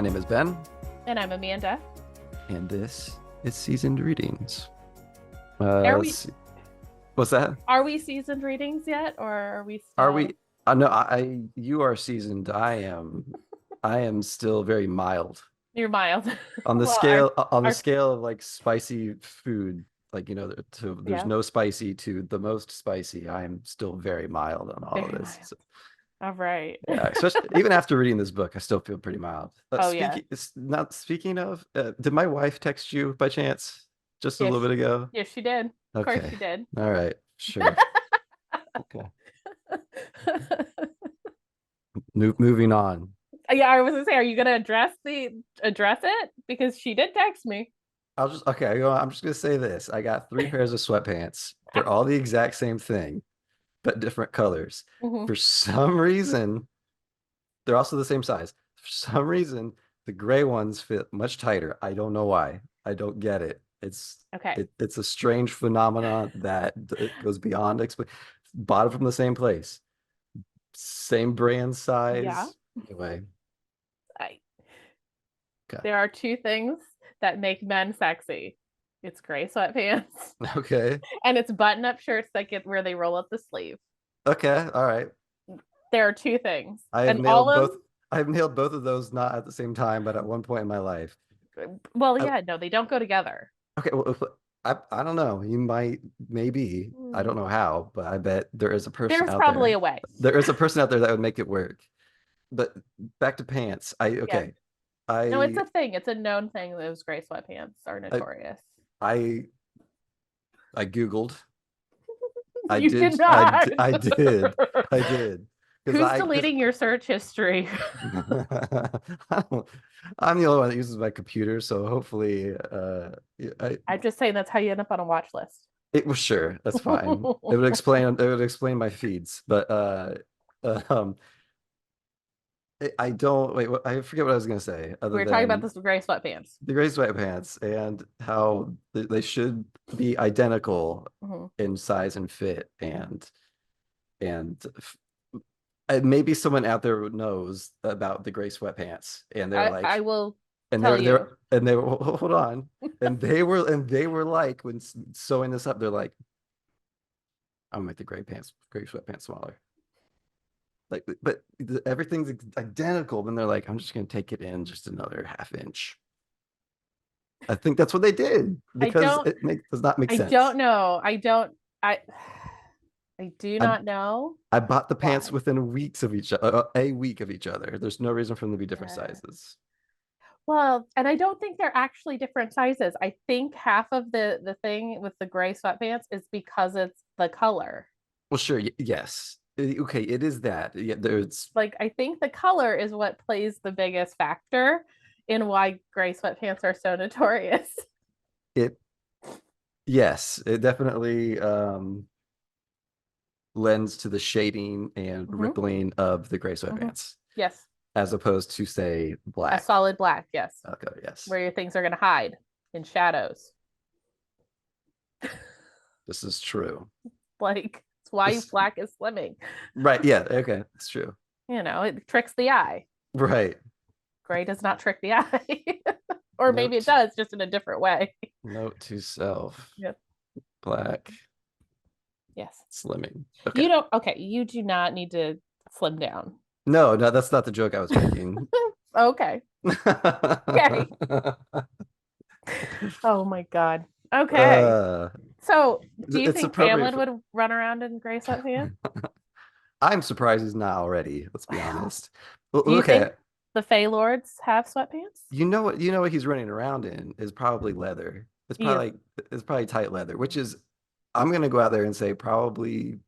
My name is Ben. And I'm Amanda. And this is Seasoned Readings. What's that? Are we seasoned readings yet, or are we still... Are we? No, you are seasoned. I am still very mild. You're mild. On the Well, scale of like spicy food, like, there's no spicy to the most spicy. I am still very mild on all of this. So, all right. yeah, especially even after reading this book, I still feel pretty mild. Speaking of, did my wife text you by chance just a little bit ago? Yes, she did. Of course she did. All right, sure. Okay. Moving on. Yeah, I was gonna say, are you gonna address it? Because she did text me. I'm just gonna say this. I got 3 pairs of sweatpants. They're all the exact same thing, but different colors. Mm-hmm. For some reason, they're also the same size. For some reason, the gray ones fit much tighter. I don't know why. I don't get it. It's a strange phenomenon that it goes beyond bought it from the same place, same brand size. Yeah. Anyway, there are 2 things that make men sexy. It's gray sweatpants. Okay. And it's button-up shirts that get where they roll up the sleeve. Okay. All right. There are 2 things. I have nailed both of those, not at the same time, but at one point in my life. Well, no, they don't go together. Okay. Well, I don't know. You might, maybe. I don't know how, but I bet there is a person out there. There's probably a way. There is a person out there that would make it work. But back to pants. No, it's a thing. It's a known thing. Those gray sweatpants are notorious. I Googled. I did not. I did. Who's deleting your search history? I'm the only one that uses my computer, so hopefully I'm just saying that's how you end up on a watch list. It was sure, that's fine. It would explain my feeds, but I forget what I was gonna say. We were talking about the gray sweatpants. The gray sweatpants and how they should be identical in size and fit, and maybe someone out there knows about the gray sweatpants, and they're like, I will and tell you. They were hold on, and they were like, when sewing this up, they're like, I'm gonna make the gray sweatpants smaller. Like, but everything's identical. Then they're like, I'm just gonna take it in just another ½ inch. I think that's what they did, because does not make sense. I don't know. I do not know. I bought the pants within weeks of each other, a week of each other. There's no reason for them to be different sizes. Well, and I don't think they're actually different sizes. I think half of the thing with the gray sweatpants is because it's the color. Well, sure, yes. Okay, it is that. Yeah, there's like, I think the color is what plays the biggest factor in why gray sweatpants are so notorious. Yes, it definitely lends to the shading and rippling of the gray sweatpants. Yes. As opposed to, say, black. A solid black, yes. Okay, yes. Where your things are going to hide in shadows. This is true. Like, it's why black is slimming. Right, yeah, okay, that's true. It tricks the eye. Right. Gray does not trick the eye. Or maybe it does, just in a different way. Note to self. Yep. Black. Yes. Slimming. Okay. You do not need to slim down. No, that's not the joke I was making. Okay. Okay. Oh my God. Okay. So do you think Tamlin would run around in gray sweatpants? I'm surprised he's not already. Let's be honest. Do you think the Fey Lords have sweatpants? You know what he's running around in is probably leather. It's probably tight leather, which is, I'm gonna go out there and say, probably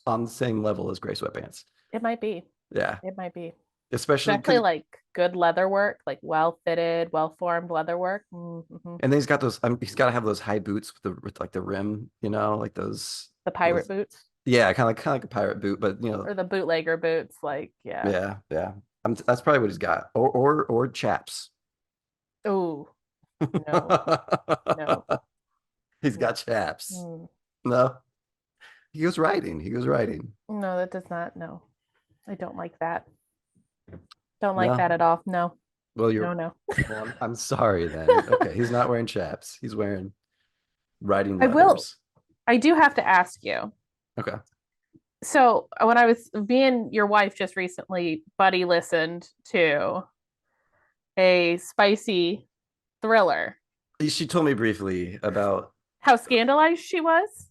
on the same level as gray sweatpants. It might be. Yeah. It might be. Especially like good leather work, like well fitted, well formed leather work. Mm-hmm. And then he's got those. He's got to have those high boots with like the rim, like those. The pirate boots. Yeah, kind of like a pirate boot, but or the bootlegger boots, like Yeah. That's probably what he's got, or chaps. Oh, no. He's got chaps. No, he was writing. No, that does not. No, I don't like that. Don't like that at all. No. Well, No, no. I'm sorry then. Okay, he's not wearing chaps. He's wearing riding I will. leathers. I do have to ask you. Okay. So when I was being your wife just recently, Buddy listened to a spicy thriller. She told me briefly about How scandalized she was.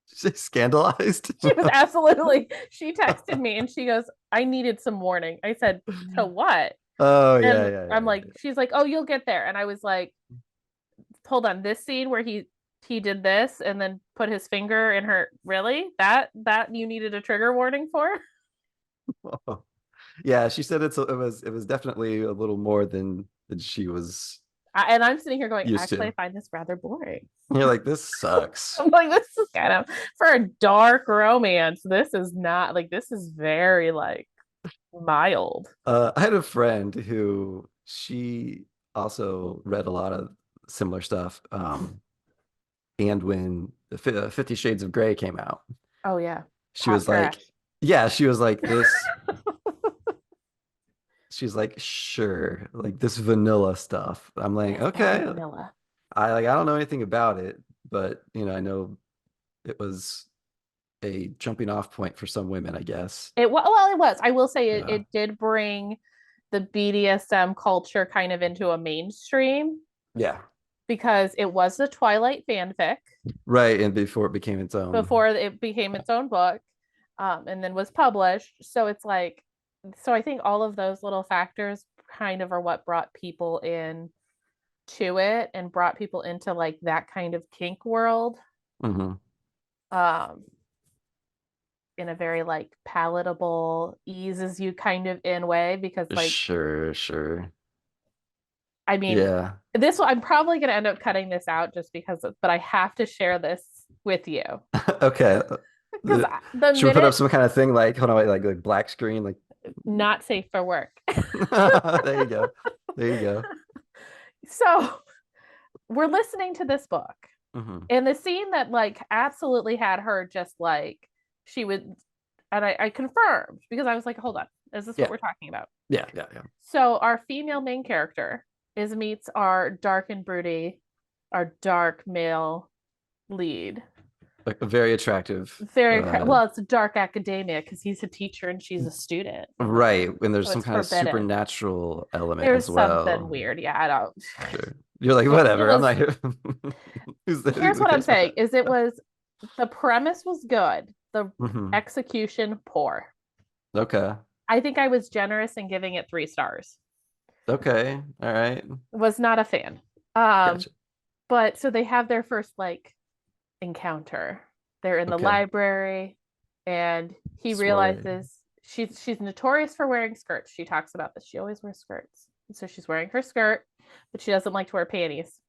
scandalized. She was absolutely, she texted me and she goes, I needed some warning. I said, to what? Oh yeah, And yeah, I'm yeah, like, she's like, oh, you'll get there. And I was like, hold on, this scene where he did this and then put his finger in her, really? That you needed a trigger warning for? yeah. Yeah, she said it was definitely a little more than she was And I'm sitting here going, used actually, I to. find this rather boring. And you're like, this sucks. I'm like, this is kind of for a dark romance. This is not like this is very like mild. I had a friend who she also read a lot of similar stuff. And when the 50 Shades of Grey came out, Oh yeah, she hot was trash. like, yeah, she was like this. She's like, sure, like this vanilla stuff. I'm like, It's very okay. vanilla. I don't know anything about it, but I know it was a jumping off point for some women, I guess. Well, it was. I will say Yeah. it did bring the BDSM culture kind of into a mainstream Yeah. because it was the Twilight fanfic Right. And before it became its own. before it became its own book, and then was published. So it's like, so I think all of those little factors kind of are what brought people in to it and brought people into like that kind of kink world, Hmm. um in a very like palatable, eases you kind of in way, because like Sure, sure. I mean, Yeah. this I'm probably going to end up cutting this out just because but I have to share this with you Okay. because the Should we put up minute some kind of thing like, hold on, wait, like black screen? Like, not safe for work. there you go. There you go. So we're listening to this book, Hmm. and the scene that like absolutely had her just like she would, and I confirmed because I was like, hold on, is this Yeah. what we're talking about? Yeah. Yeah. Yeah. So our female main character is meets our dark and broody, our dark male lead. Like a very attractive. Very well, it's a dark academia because he's a teacher and she's a student. Right. And there's So some it's kind of forbidden. supernatural element There's as something well. weird. Yeah, I don't. Sure. You're like, It whatever. I'm was. not here. Here's Who what I'm cares about saying: that? is it was the premise was good, the Hmm. execution poor. Okay. I think I was generous in giving it 3 stars. Okay. All right. Was not a fan. Um, Gotcha. but so they have their first like encounter. They're in the Okay. library, and he Sorry. realizes she's notorious for wearing skirts. She talks about this. She always wears skirts. And so she's wearing her skirt, but she doesn't like to wear panties.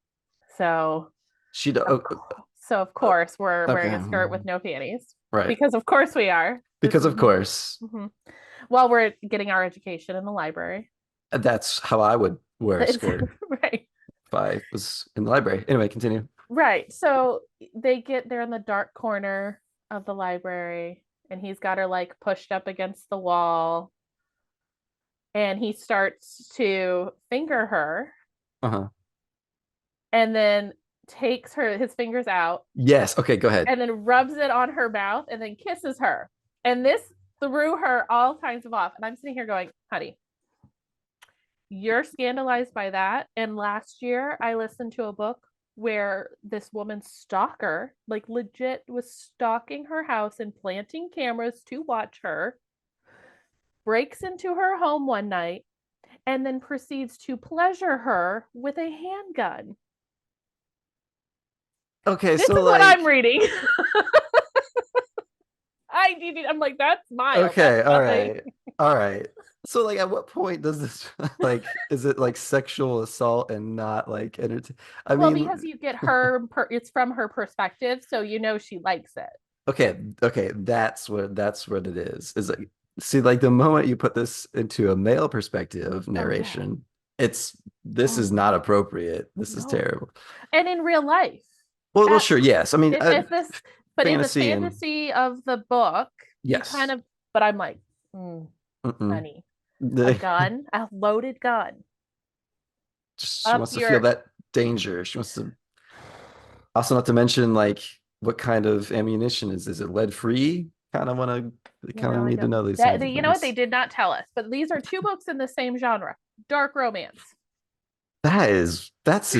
So She do- of, so of oh, course we're okay. wearing a skirt with no panties Right. because of course we are. This Because is of course, mhm. While we're getting our education in the library. that's how I would wear a skirt Right. if I was in the library. Anyway, continue. Right. So they're in the dark corner of the library, and he's got her like pushed up against the wall, and he starts to finger her Uh-huh. and then takes his fingers out Yes. Okay, go ahead. and then rubs it on her mouth and then kisses her. And this threw her all kinds of off. And I'm sitting here going, honey, you're scandalized by that. And last year I listened to a book where this woman's stalker, like legit, was stalking her house and planting cameras to watch her, breaks into her home one night, and then proceeds to pleasure her with a handgun. Okay, This so is what I'm like, reading. I'm like, that's mild. okay, That's all nothing. right. All right. So like at what point does this like is it like sexual assault and not like entertain? I Well, mean, because you get it's from her perspective, so you know she likes it. okay, that's what it is. Is like see like the moment you put this into a male perspective Oh yeah. narration, this Oh is not appropriate. This is no. terrible. And in real life, Well, at, sure, yes. I mean, if this, but in the fantasy and fantasy of the book, you kind yes. of. But I'm like, Mm-mm. honey. a gun, a loaded gun Just she up wants to feel your. that danger. She wants to also not to mention like what kind of ammunition is it lead free? Kind of I need to don't. know these That kinds of you know what they things. did not tell us, but these are two books in the same genre, dark romance. That's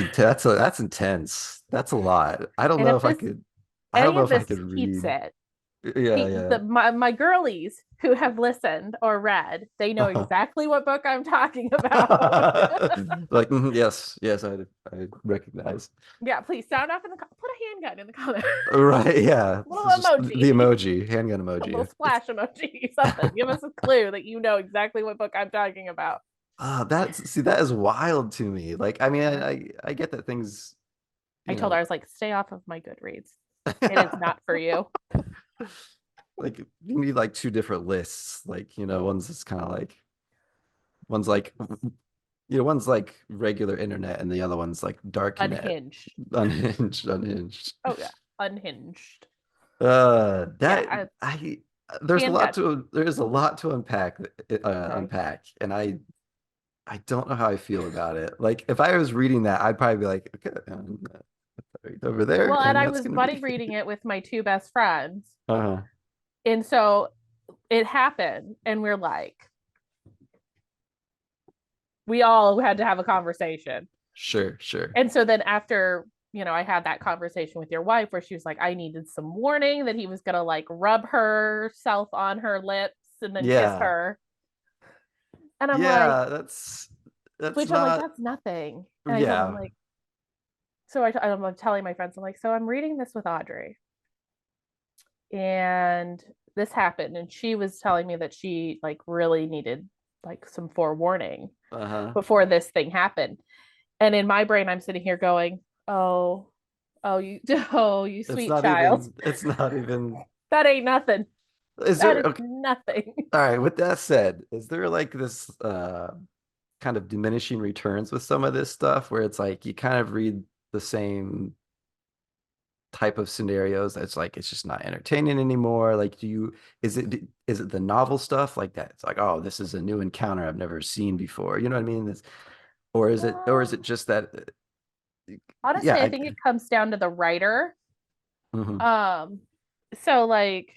intense. That's a lot. I don't And know if if I this could I don't any know of if I this could keeps read. it, Yeah, yeah. my girlies who have listened or read, they know Uh-huh. exactly what book I'm talking about. Like yes, yes, I recognize. Yeah, please sound off put a handgun in the comments. Right, yeah. This Little is just the emoji, emoji, handgun a little emoji. splash emoji, something. Give us a clue that you know exactly what book I'm talking about. That is wild to me. Like, I mean, Yeah. I get that things, I you told her, know, I was like, stay off of my Goodreads. It is not for you. like you need like two different lists. Like, one's just kind of like one's like one's like regular internet and the other one's like dark net, Unhinged. unhinged. Oh yeah, unhinged. That Yeah, I handgun. there's a lot to Okay. unpack, and I don't know how I feel about it. Like if I was reading that, I'd probably be like, okay, right over there, Well, and and I that's was gonna buddy be. reading it with my two best friends. Uh-huh. And so it happened, and we're like, we all had to have a conversation. Sure, sure. And so then after, I had that conversation with your wife where she was like, I needed some warning that he was gonna like rub herself on her lips and then kiss Yeah. her. And I'm like, Yeah, that's which I'm like, not that's nothing. And I told him yeah. like, so I'm telling my friends, I'm like, so I'm reading this with Audrey, and this happened, and she was telling me that she like really needed like some forewarning Uh-huh. before this thing happened. And in my brain, I'm sitting here going, oh, you, oh, you It's sweet not child. even it's not even That ain't nothing. is That there is okay, nothing. all right, with that said, is there like this kind of diminishing returns with some of this stuff where it's like you kind of read the same type of scenarios it's like it's just not entertaining anymore? Like is it the novel stuff like that? It's like, oh, this is a new encounter I've never seen before. You know what I mean? Or is it just that Honestly, yeah, I think it comes down to the writer. mhm. Um, so like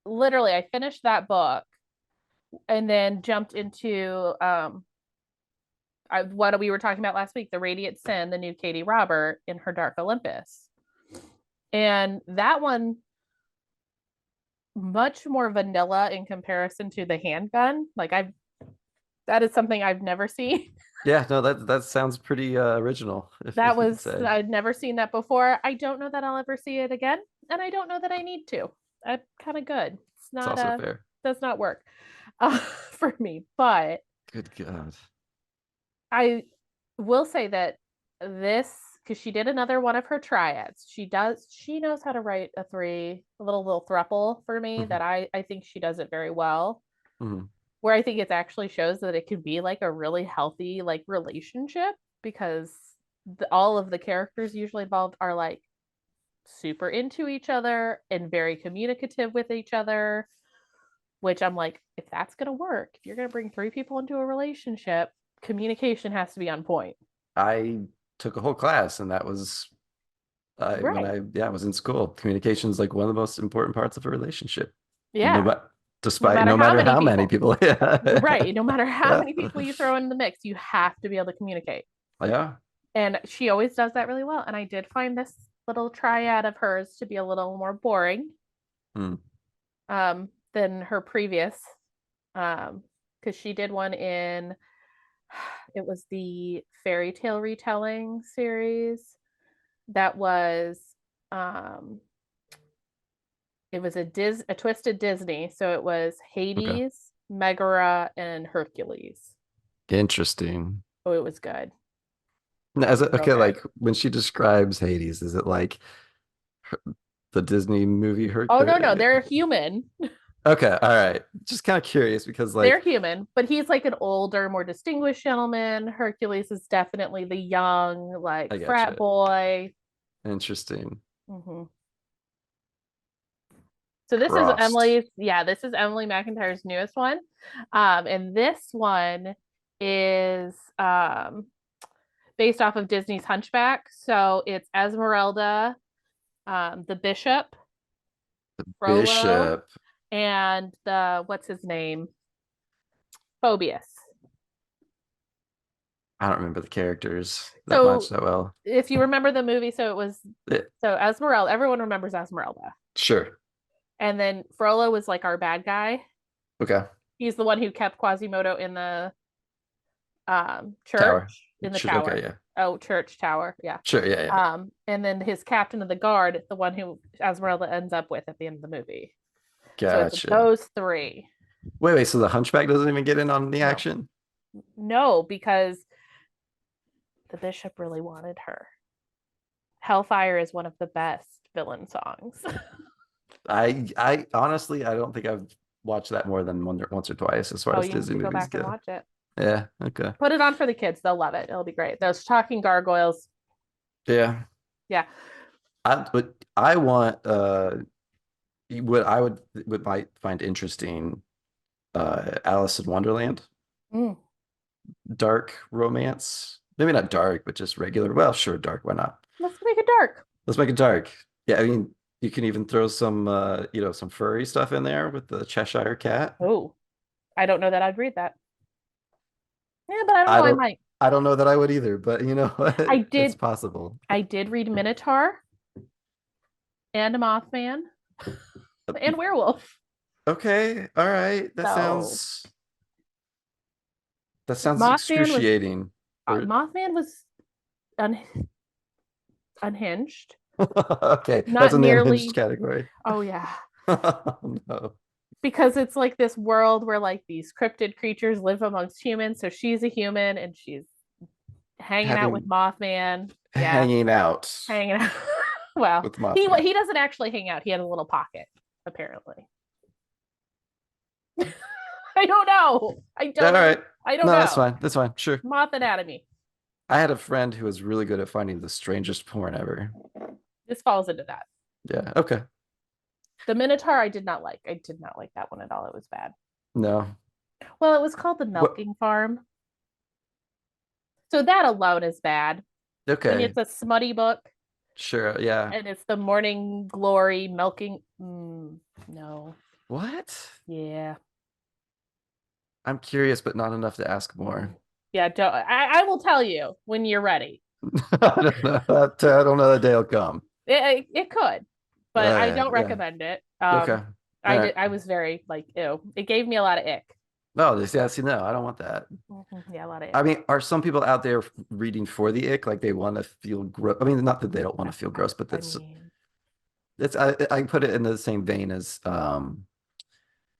literally, I finished that book and then jumped into what we were talking about last week, the Radiant Sin, the new Katie Robert in her Dark Olympus. And that one, much more vanilla in comparison to the handgun. That is something I've never seen. Yeah, no, that sounds pretty original, if you could say. I'd never seen that before. I don't know that I'll ever see it again. And I don't know that I need to. I'm kind of good. It's It's not also fair. does not work for me. But Good God. I will say that this, because she did another one of her triads. She knows how to write a little thruple for me Mhm, that I think she does it very well. mhm. Where I think it actually shows that it could be like a really healthy like relationship because all of the characters usually involved are like super into each other and very communicative with each other, which I'm like, if that's going to work, if you're going to bring three people into a relationship, communication has to be on point. I took a whole class, and that was when Right. I was in school. Communication is like one of the most important parts of a relationship. No, Yeah. but No despite matter no how matter many how many people. people, yeah, Right. No matter how yeah, many people you throw in the mix, you have to be able to communicate. yeah. And she always does that really well. And I did find this little triad of hers to be a little more boring Hmm. than her previous. Because she did one in it was the fairy tale retelling series that was um it was a twisted Disney. So it was Okay, Hades, Megara, and Hercules. interesting. Oh, it was good. Now, It is was it real okay? good. Like when she describes Hades, is it like the Disney movie Oh Hercules? no, they're human. Okay, all right. Just kind of curious because They're like human, but he's like an older, more distinguished gentleman. Hercules is definitely the young, like I frat gotcha. boy. Interesting. Hmm. So this is Crossed. this is Emily McIntyre's newest one. And this one is based off of Disney's Hunchback. So it's Esmeralda, the Bishop, Frollo, Bishop. and the what's his name? Phoebus. I don't remember the characters that So much that well. if you remember the movie, so it was so Esmeralda, everyone remembers Esmeralda. Sure. And then Frollo was like our bad guy. Okay. He's the one who kept Quasimodo in the church. Tower. In the Sure, tower. okay, yeah. Oh, church tower. Yeah. Sure, yeah. And then his captain of the guard, the one who Esmeralda ends up with at the end of the movie. So it's Gotcha. those three. Wait, so the Hunchback doesn't even get in on the No. action? No, because the bishop really wanted her. Hellfire is one of the best villain songs. I honestly, I don't think I've watched that more than once or twice as far as you have Disney to go movies back and go. watch it. Yeah, okay. Put it on for the kids. They'll love it. It'll be great. Those talking gargoyles. Yeah. Yeah. But I want what I would might find interesting, Alice in Wonderland. Mm. Dark romance. Maybe not dark, but just regular. Well, sure, dark. Why not? Let's make it dark. Let's make it dark. Yeah, I mean, you can even throw some some furry stuff in there with the Cheshire Cat. Oh, I don't know that I'd read that. Yeah, but I don't know. I might. I don't know that I would either, but you know what? It's possible. I did read Minotaur and Mothman and Werewolf. Okay, all right. That sounds Mothman excruciating. Mothman was unhinged. Okay, Not that's in the nearly unhinged category. Oh yeah. No. Because it's like this world where like these cryptid creatures live amongst humans. So she's a human and she's hanging out with Mothman. Yeah. Hanging out. Well, with Mothman. He doesn't actually hang out. He had a little pocket, apparently. I don't know. I don't know. That's fine. That's fine. Sure. Moth anatomy. I had a friend who was really good at finding the strangest porn ever. This falls into that. Yeah. Okay. The Minotaur I did not like. I did not like that one at all. It was bad. No. Well, it was called The Milking Farm. So that alone is bad. Okay. And it's a smutty book. Sure. Yeah. And it's the Morning Glory milking. No. What? Yeah. I'm curious, but not enough to ask more. Yeah. I will tell you when you're ready. I don't know. I don't know that day will come. It could, but I don't recommend it. Okay. I was very like, ew. It gave me a lot of ick. No, see, no, I don't want that. Yeah, a lot of ick. I mean, are some people out there reading for the ick? Like they want to feel gross? I mean, not that they don't want to feel gross, but I put it in the same vein as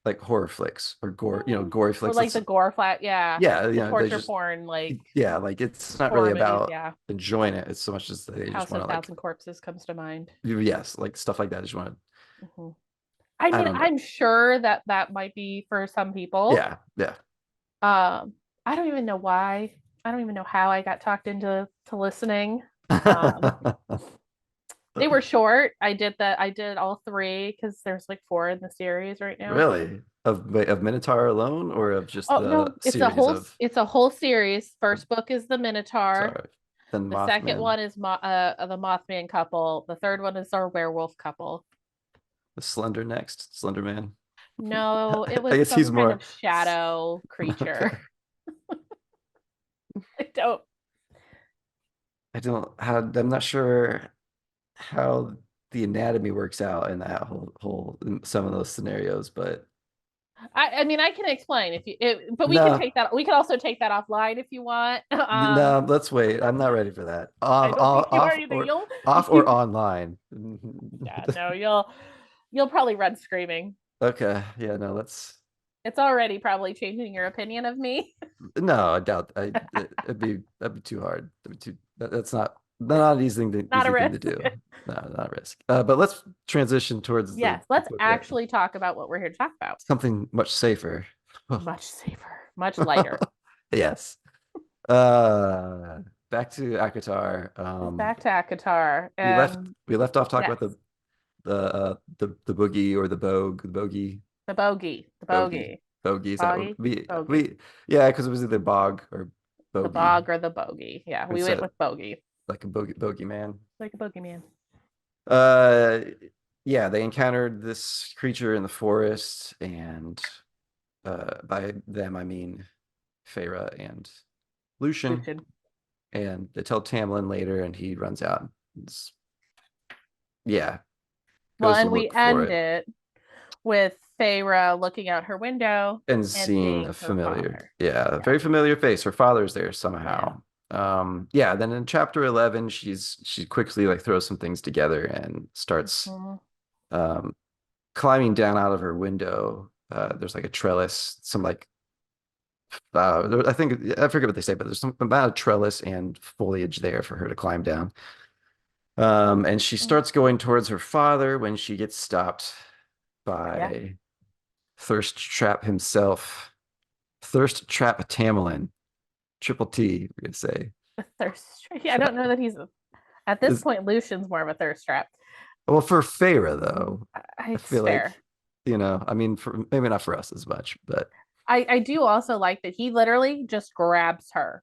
like horror flicks or gore, gory flicks. Or like the gore flat, yeah. Yeah, torture porn, like like it's not really about enjoying it. It's so much as they House just want of Thousand Corpses comes to mind. Yes, like stuff like that. I just want to. I mean, I'm sure that might be for some people. Yeah. I don't even know why. I don't even know how I got talked into listening. They were short. I did all three because there's like 4 in the series right now. Really? Of Minotaur alone, or of just no, it's a whole series. First book is the Minotaur. Then the second one is the Mothman couple. The third one is our werewolf couple. The Slender Man. No, it was some kind of shadow creature. I'm not sure how the anatomy works out in that whole in some of those scenarios, but I mean, I can explain but we can take that. We can also take that offline if you want. No, let's wait. I'm not ready for that. Off or online. Yeah, no, you'll probably run screaming. Okay. Yeah, no, it's already probably changing your opinion of me. No, I doubt. That'd be too hard. That's not an easy thing to do. No, not a risk. But let's transition towards let's actually talk about what we're here to talk about. Something much safer. Much safer. Much lighter. Yes. Back to ACOTAR. Back to ACOTAR. We left off talking about the boogie or the bogue, the bogey, The bogey. The bogey, bogey. bogey. Is that what Boggy. Bogey. we yeah, because it was either bog or The bogey. bog or the bogey. Yeah, we went Instead with bogey. like a bogey man. Like a bogeyman. Uh, yeah, they encountered this creature in the forest, and by them I mean Feyre and Lucian, Lucian. and they tell Tamlin later, and he runs out. It's, yeah, Well, goes to and we look for end it it with Feyre looking out her window and and seeing a seeing her familiar, father. yeah, Yeah. very familiar face. Her father's there somehow. Yeah, then in chapter 11, she quickly like throws some things together and starts Mhm. um climbing down out of her window. There's like a trellis, some like I think I forget what they say, but there's some about a trellis and foliage there for her to climb down. And she starts going towards her father when she gets stopped Yeah. by Thirst Trap himself. Thirst Trap Tamlin. Triple T, we're gonna say. A thirst trap. I don't know that he's at this Is point. Lucian's more of a thirst trap. well for Feyre though. I It's feel like, fair. I mean, for maybe not for us as much, but I do also like that he literally just grabs her.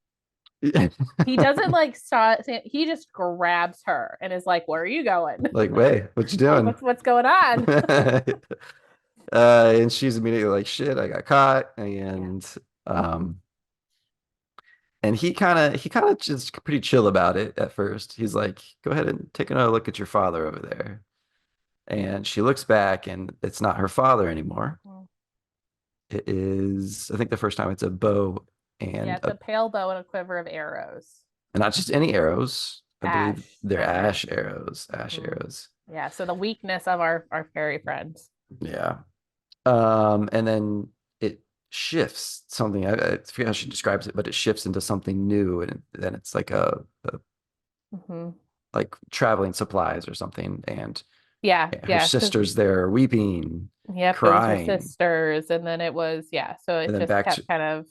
He doesn't like stop. He just grabs her and is like, "Where are you going? like, wait, what you Like, doing? what's going on?" And she's immediately like, shit, I got caught. Um, and he kind of just pretty chill about it at first. He's like, go ahead and take another look at your father over there. And she looks back and it's not her father anymore. It is, I think the first time it's a bow Yeah, and it's a pale bow and a quiver of arrows. not just any arrows. I believe Ash they're arrows. ash arrows, ash Mhm. arrows. Yeah, so the weakness of our fairy friends. Yeah. And then it shifts something. I forget how she describes it, but it shifts into something new, and then it's like a Hmm. like traveling supplies or something. And Yeah, her yeah. sisters there weeping, Yep, it was her crying, sisters, and then it was yeah. So and it then just back to kept kind of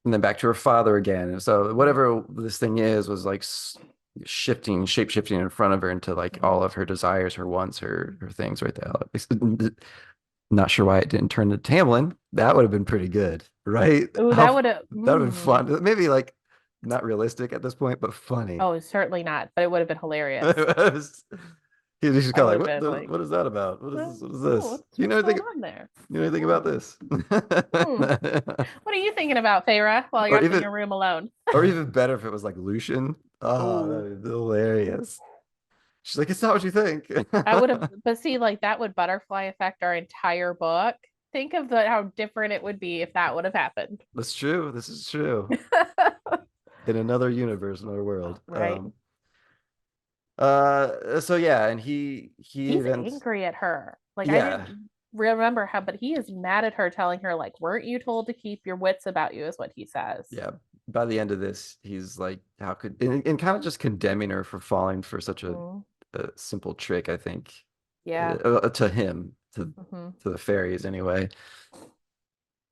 and then back to her father again. And so whatever this thing is was like shifting, shape shifting in front of her into like all of her desires, her wants, her things right there. Not sure why it didn't turn to Tamlin. That would have been pretty good, right? oh, How that would have. that would have been fun. Maybe like not realistic at this point, but funny. Oh, certainly not, but it would have been hilarious. It was- He's just I kind would of have like, been like, what is that about? What is oh, this? What is this? what's going on there? You know anything about Hmm. this? Hmm. What are you thinking about, Feyre, while you're Or up in even your room alone? or even better if it was like Lucian. Oh, Oh, that'd be hilarious. She's like, it's not what you think. I would have, but see, like that would butterfly affect our entire book. Think of how different it would be if that would have happened. That's true. This is true. In another universe, another world. Right? So yeah, and he He's even angry at her. Like I yeah, didn't remember how, but he is mad at her, telling her like, "Weren't you told to keep your wits about you?" Is what he says. yeah. By the end of this, he's like, how could and kind of just condemning her for falling for such Mhm. a simple trick, I think. Yeah. To him, Hmm. to the fairies anyway.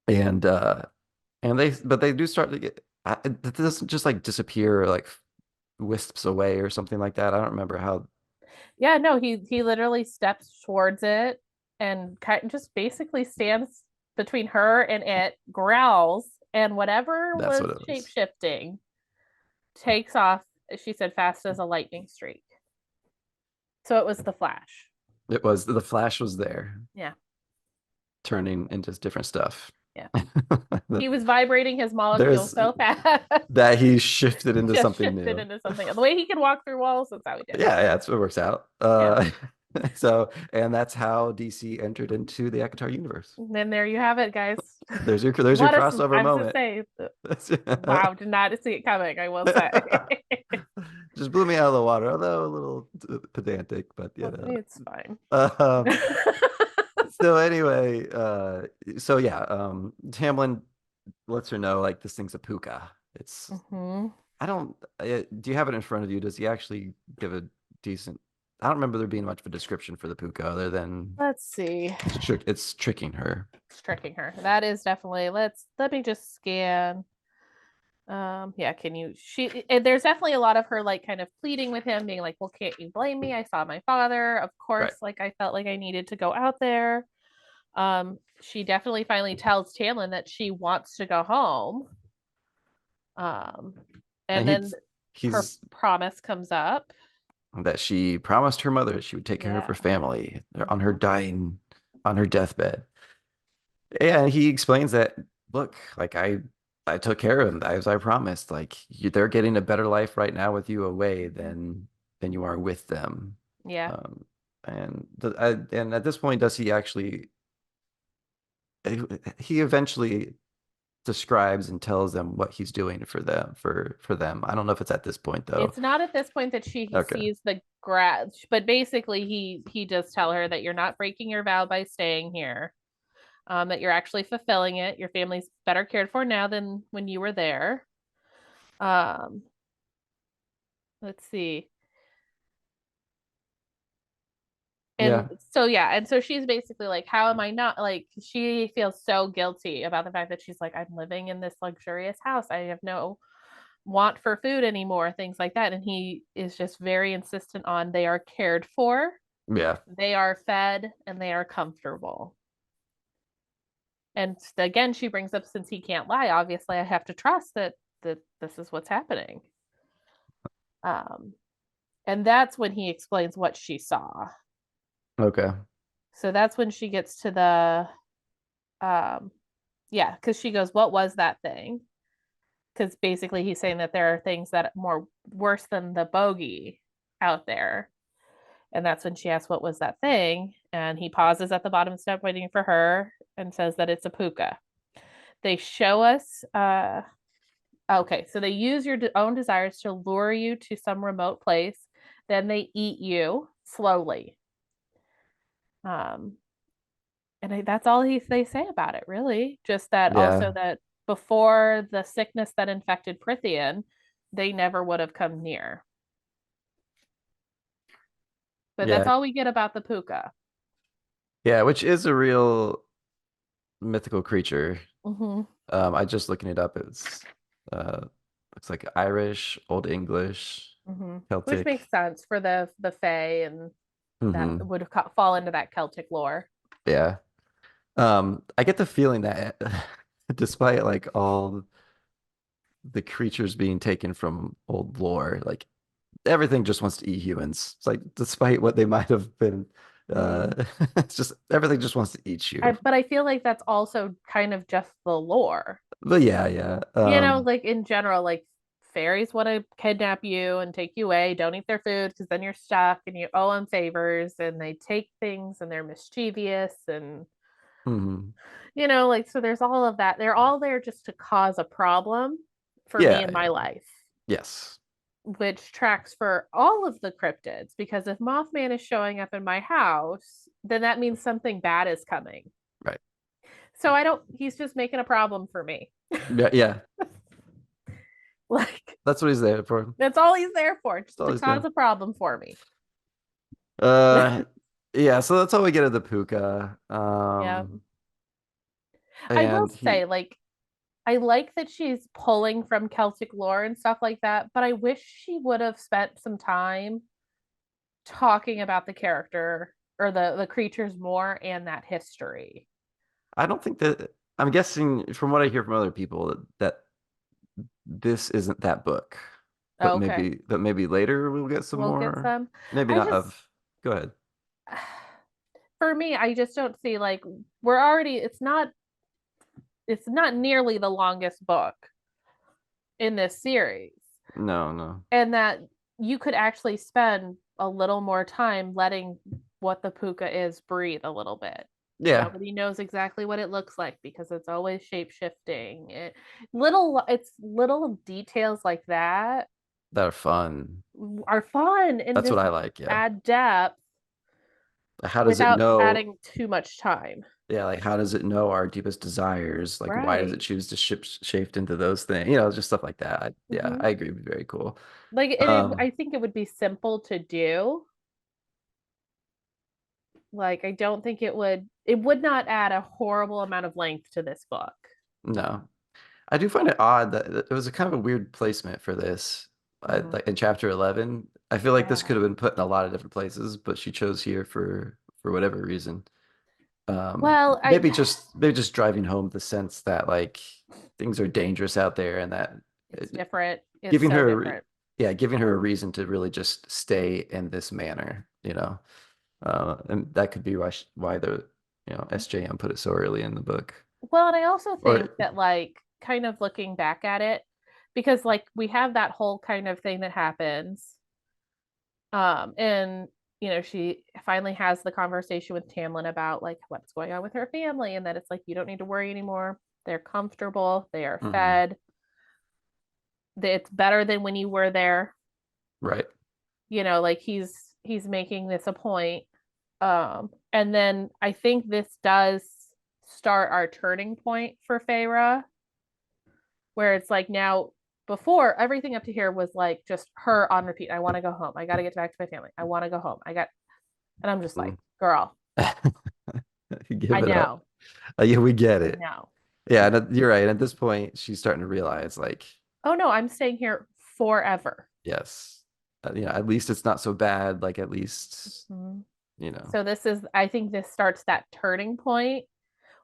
And but they do start to get it doesn't just like disappear or like wisps away or something like that. I don't remember how Yeah. No, he literally steps towards it and kind of just basically stands between her and it, growls, and whatever that's was what it shape was. shifting takes off. She said, "Fast as a lightning streak." So it was the Flash. It was the Flash was there, Yeah. turning into different stuff. Yeah. He was vibrating his molecules There's so fast. that he shifted into Just something shifted new. into something. The way he can walk through walls, that's how he did it. Yeah, that's what works out. Yeah. So, and that's how DC entered into the ACOTAR universe. And then there you have it, guys. There's your crossover I was moment. to say, wow, did not see it coming, I will say. Just blew me out of the water, although a little pedantic, but It's fine. Um, so anyway, so yeah, Tamlin lets her know like this thing's a puka. It's Hmm. I don't. Do you have it in front of you? Does he actually give a decent? I don't remember there being much of a description for the puka other than Let's see. it's tricking her. It's tricking her. That is definitely. Let me just scan. Yeah, there's definitely a lot of her like kind of pleading with him, being like, well, can't you blame me? I saw my father. Of course, Right. like I felt like I needed to go out there. She definitely finally tells Tamlin that she wants to go home. Um, and And then her he's promise comes up. that she promised her mother she would take care of Yeah. her family on her dying, on her deathbed. Yeah, and he explains that, look, like I took care of them as I promised. Like they're getting a better life right now with you away than you are with them. Yeah. Um, and at this point, does he actually? He eventually describes and tells them what he's doing for them. I don't know if it's at this point though. It's not at this point that she Okay. sees the grudge, but basically he does tell her that you're not breaking your vow by staying here. That you're actually fulfilling it. Your family's better cared for now than when you were there. Um, let's see. Yeah. And so yeah, and so she's basically like, how am I not, like, she feels so guilty about the fact that she's like, I'm living in this luxurious house, I have no want for food anymore, things like that. And he is just very insistent on they are cared for, Yeah. they are fed, and they are comfortable. And again, she brings up, since he can't lie, obviously I have to trust that this is what's happening. um and that's when he explains what she saw. Okay. So that's when she gets to the yeah, because she goes, what was that thing? Because basically he's saying that there are things that are more worse than the bogey out there. And that's when she asks, what was that thing? And he pauses at the bottom step waiting for her and says that it's a puka. They show us okay, so they use your own desires to lure you to some remote place, then they eat you slowly. um and that's all they say about it, really. Just that, also Yeah. that before the sickness that infected Prithian, they never would have come near. But that's Yeah. all we get about the puka. Yeah, which is a real mythical creature. Mm-hmm. I just looking it up. It's uh looks like Irish, Old English, Mm-hmm. Which Celtic. makes sense for the Fae, and that Hmm. would fall into that Celtic lore. Yeah. I get the feeling that despite like all the creatures being taken from old lore, like everything just wants to eat humans. It's like despite what they might have been, Mm. it's just everything just wants to eat you. But I feel like that's also kind of just the lore. But yeah, yeah. Like in general, like fairies want to kidnap you and take you away. Don't eat their food because then you're stuck and you owe them favors, and they take things and they're mischievous, and mhm. like, so there's all of that. They're all there just to cause a problem for me Yeah, in my yeah. life, Yes. which tracks for all of the cryptids, because if Mothman is showing up in my house, then that means something bad is coming. Right. So I don't, he's just making a problem for me. Yeah, yeah. Like, That's what he's there for. that's all he's there for, That's just all to he's cause doing. a problem for me. Uh yeah, so that's all we get of the Puka. Yeah. I will And he say, like, I like that she's pulling from Celtic lore and stuff like that, but I wish she would have spent some time talking about the character or the creatures more and that history. I don't think that I'm guessing from what I hear from other people that this isn't that book. But Okay. maybe later we'll get some We'll get more. some. Maybe I not just, of go ahead. for me, I just don't see, like, we're already, it's not nearly the longest book in this series. No, no. And that you could actually spend a little more time letting what the puka is breathe a little bit. Yeah, Nobody knows exactly what it looks like because it's always shape shifting. It's little details like that that are fun. are fun and That's what just I like, yeah. add depth How does it without know? adding too much time. Yeah, like how does it know our deepest desires? Like why does it Right. choose to shift into those things? Just stuff like that. Yeah, Hmm. I agree. Very cool. Like, Um, I think it would be simple to do. Like, I don't think it would not add a horrible amount of length to this book. no. I do find it odd that it was a kind of a weird placement for this. Mhm. Like in chapter 11, I feel like this Yeah. could have been put in a lot of different places, but she chose here for whatever reason. Well, I Maybe just driving home the sense that like things are dangerous out there and that it's uh, different. It's giving so her different. yeah, giving her a reason to really just stay in this manner, you know. And that could be why the SJM put it so early in the book. Well, and I also think Or that like kind of looking back at it, because like we have that whole kind of thing that happens. And she finally has the conversation with Tamlin about like what's going on with her family, and that it's like you don't need to worry anymore. They're comfortable, they are Mhm. fed. It's better than when you were there. Right. Like he's making this a point. And then I think this does start our turning point for Feyre, where it's like now before everything up to here was like just her on repeat. I want to go home. I got to get back to my family. I want to go home. And I'm just like, Mm. girl, I Give it up. know, Yeah, we get I it. know. Yeah, and you're right. At this point, she's starting to realize, like, Oh no, I'm staying here forever. yes, at least it's not so bad. Like, at least, Mhm. you know, So I think this starts that turning point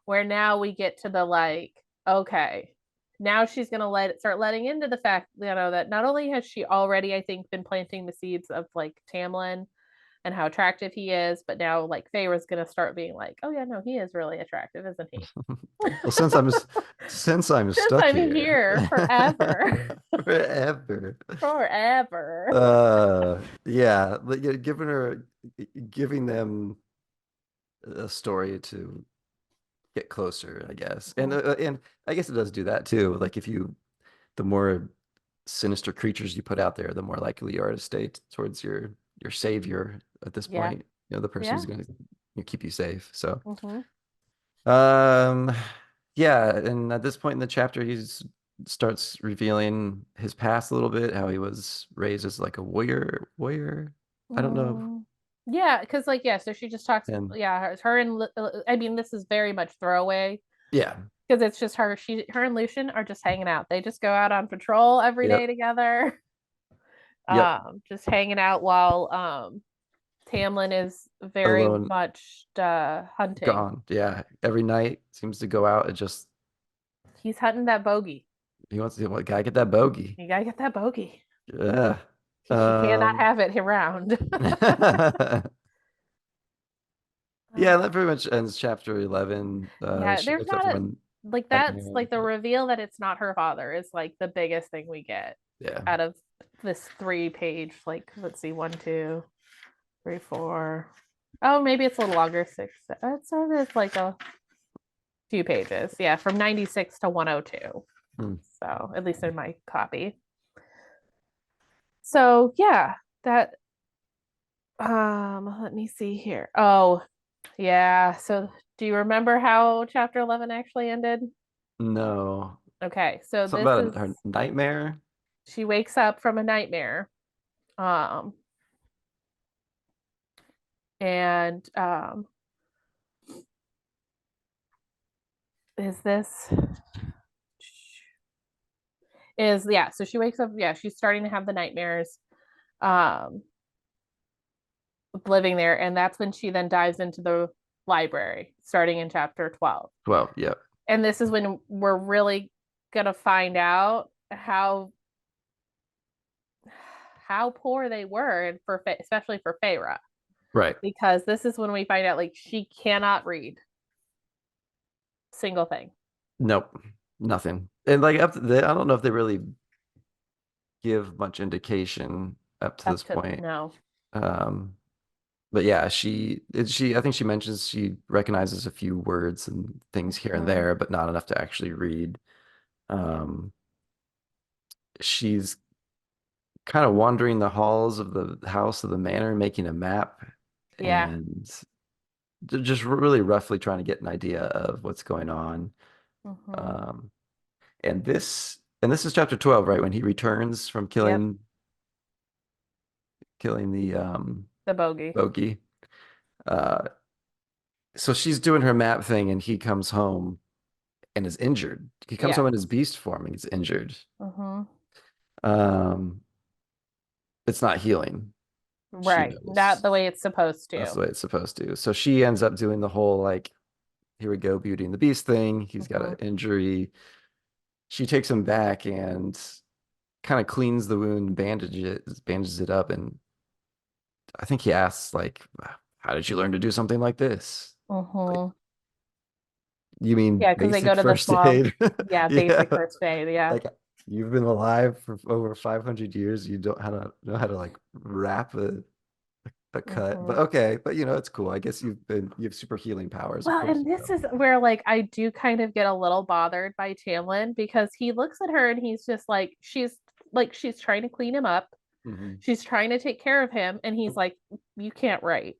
where now we get to the like, okay, now she's gonna start letting into the fact, that not only has she already, I think, been planting the seeds of like Tamlin and how attractive he is, but now like Feyre's gonna start being like, oh yeah, no, he is really attractive, isn't he? well, since I'm Since stuck I'm here here forever. forever. Forever. Yeah, giving them a story to get closer, I guess. And Mhm. I guess it does do that too. Like the more sinister creatures you put out there, the more likely you are to stay towards your savior at this Yeah. point. The person Yeah. who's going to keep you safe. So, Hmm. um, yeah, and at this point in the chapter, he's starts revealing his past a little bit, how he was raised as like a warrior. I don't know. Yeah, because like yeah, so she just talks. And Yeah, her and I mean, this is very much throwaway yeah, because it's just her and Lucian are just hanging out. They just go out on patrol every day yep, together. yep. Just hanging out while Tamlin is very Alone, much hunting. gone. Yeah, every night seems to go out and just He's hunting that bogey. he wants to gotta get that bogey. You gotta get that bogey. Yeah. She cannot Um, have it around. yeah, that pretty much ends chapter 11. Yeah, She there's wakes up not from a like a that's nightmare. like the reveal that it's not her father is like the biggest thing we get Yeah. out of this 3 page, like let's see, 1, 2, 3, 4. Oh, maybe it's a little longer. It's like a few pages. Yeah, from 96 to 102. Hmm. So at least in my copy. So yeah, that let me see here. Oh, yeah. So do you remember how chapter 11 actually ended? No. Okay, so Something this about is her nightmare. she wakes up from a nightmare. Um and is this is yeah, so she wakes up, yeah, she's starting to have the nightmares, um living there, and that's when she then dives into the library starting in chapter 12. Well, yeah. And this is when we're really gonna find out how poor they were, and especially for Feyre, Right. because this is when we find out like she cannot read single thing. Nope. Nothing. And like I don't know if they really give much indication up to Up this to point. no. Um, but yeah, I think she mentions she recognizes a few words and things here and Mhm. there, but not enough to actually read. Um, she's kind of wandering the halls of the house of the manor, making a map Yeah. and just really roughly trying to get an idea of what's going on. Mhm. Um, and this is chapter 12, right? When he returns from Yep. killing the The bogey. bogey. Uh, so she's doing her map thing and he comes home and is injured. He comes Yeah. home in his beast form and he's injured. Mm-hmm. Um, it's not healing. She Right. Not knows. the way it's supposed That's to. the way it's supposed to. So she ends up doing the whole like, here we go, Beauty and the Beast thing. He's got Mm-hmm. an injury. She takes him back and kind of cleans the wound, bandages it up, and I think he asks like, "How did you learn to do something like this?" Like, Mm-hmm. you mean Yeah, because they go basic to the first small, aid? yeah, Yeah, basic first aid. Yeah. like you've been alive for over 500 years. You don't how to know how to like wrap a cut, Mm-hmm. but okay, but it's cool. I guess you have super healing powers. Of Well, course and you this do. is where like I do kind of get a little bothered by Tamlin because he looks at her and he's just like she's trying to clean him up. Mhm. She's trying to take care of him and he's like, you can't write.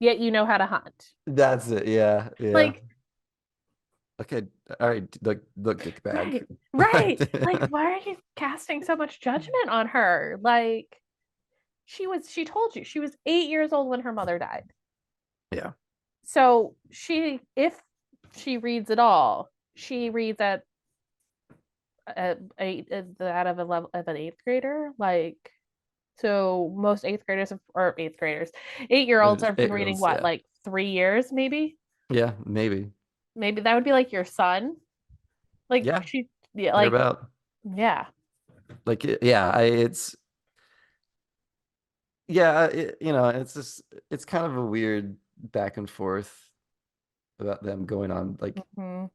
Yet you know how to hunt. That's it. Yeah, yeah. Like, Okay, all right. Look, dick bag. right, right. Like, why are you casting so much judgment on her? Like, she told you she was 8 years old when her mother died. Yeah. So if she reads at all, she reads at that of a level of an eighth grader. Like, so most eighth graders or eighth graders, 8 year olds There's have been reading 8-year-olds. what, Yeah. like 3 years, maybe? Yeah. Maybe. Maybe that would be like your son. Like Yeah. yeah, They're like, about yeah. like yeah. It's just it's kind of a weird back and forth about them going on like Mhm.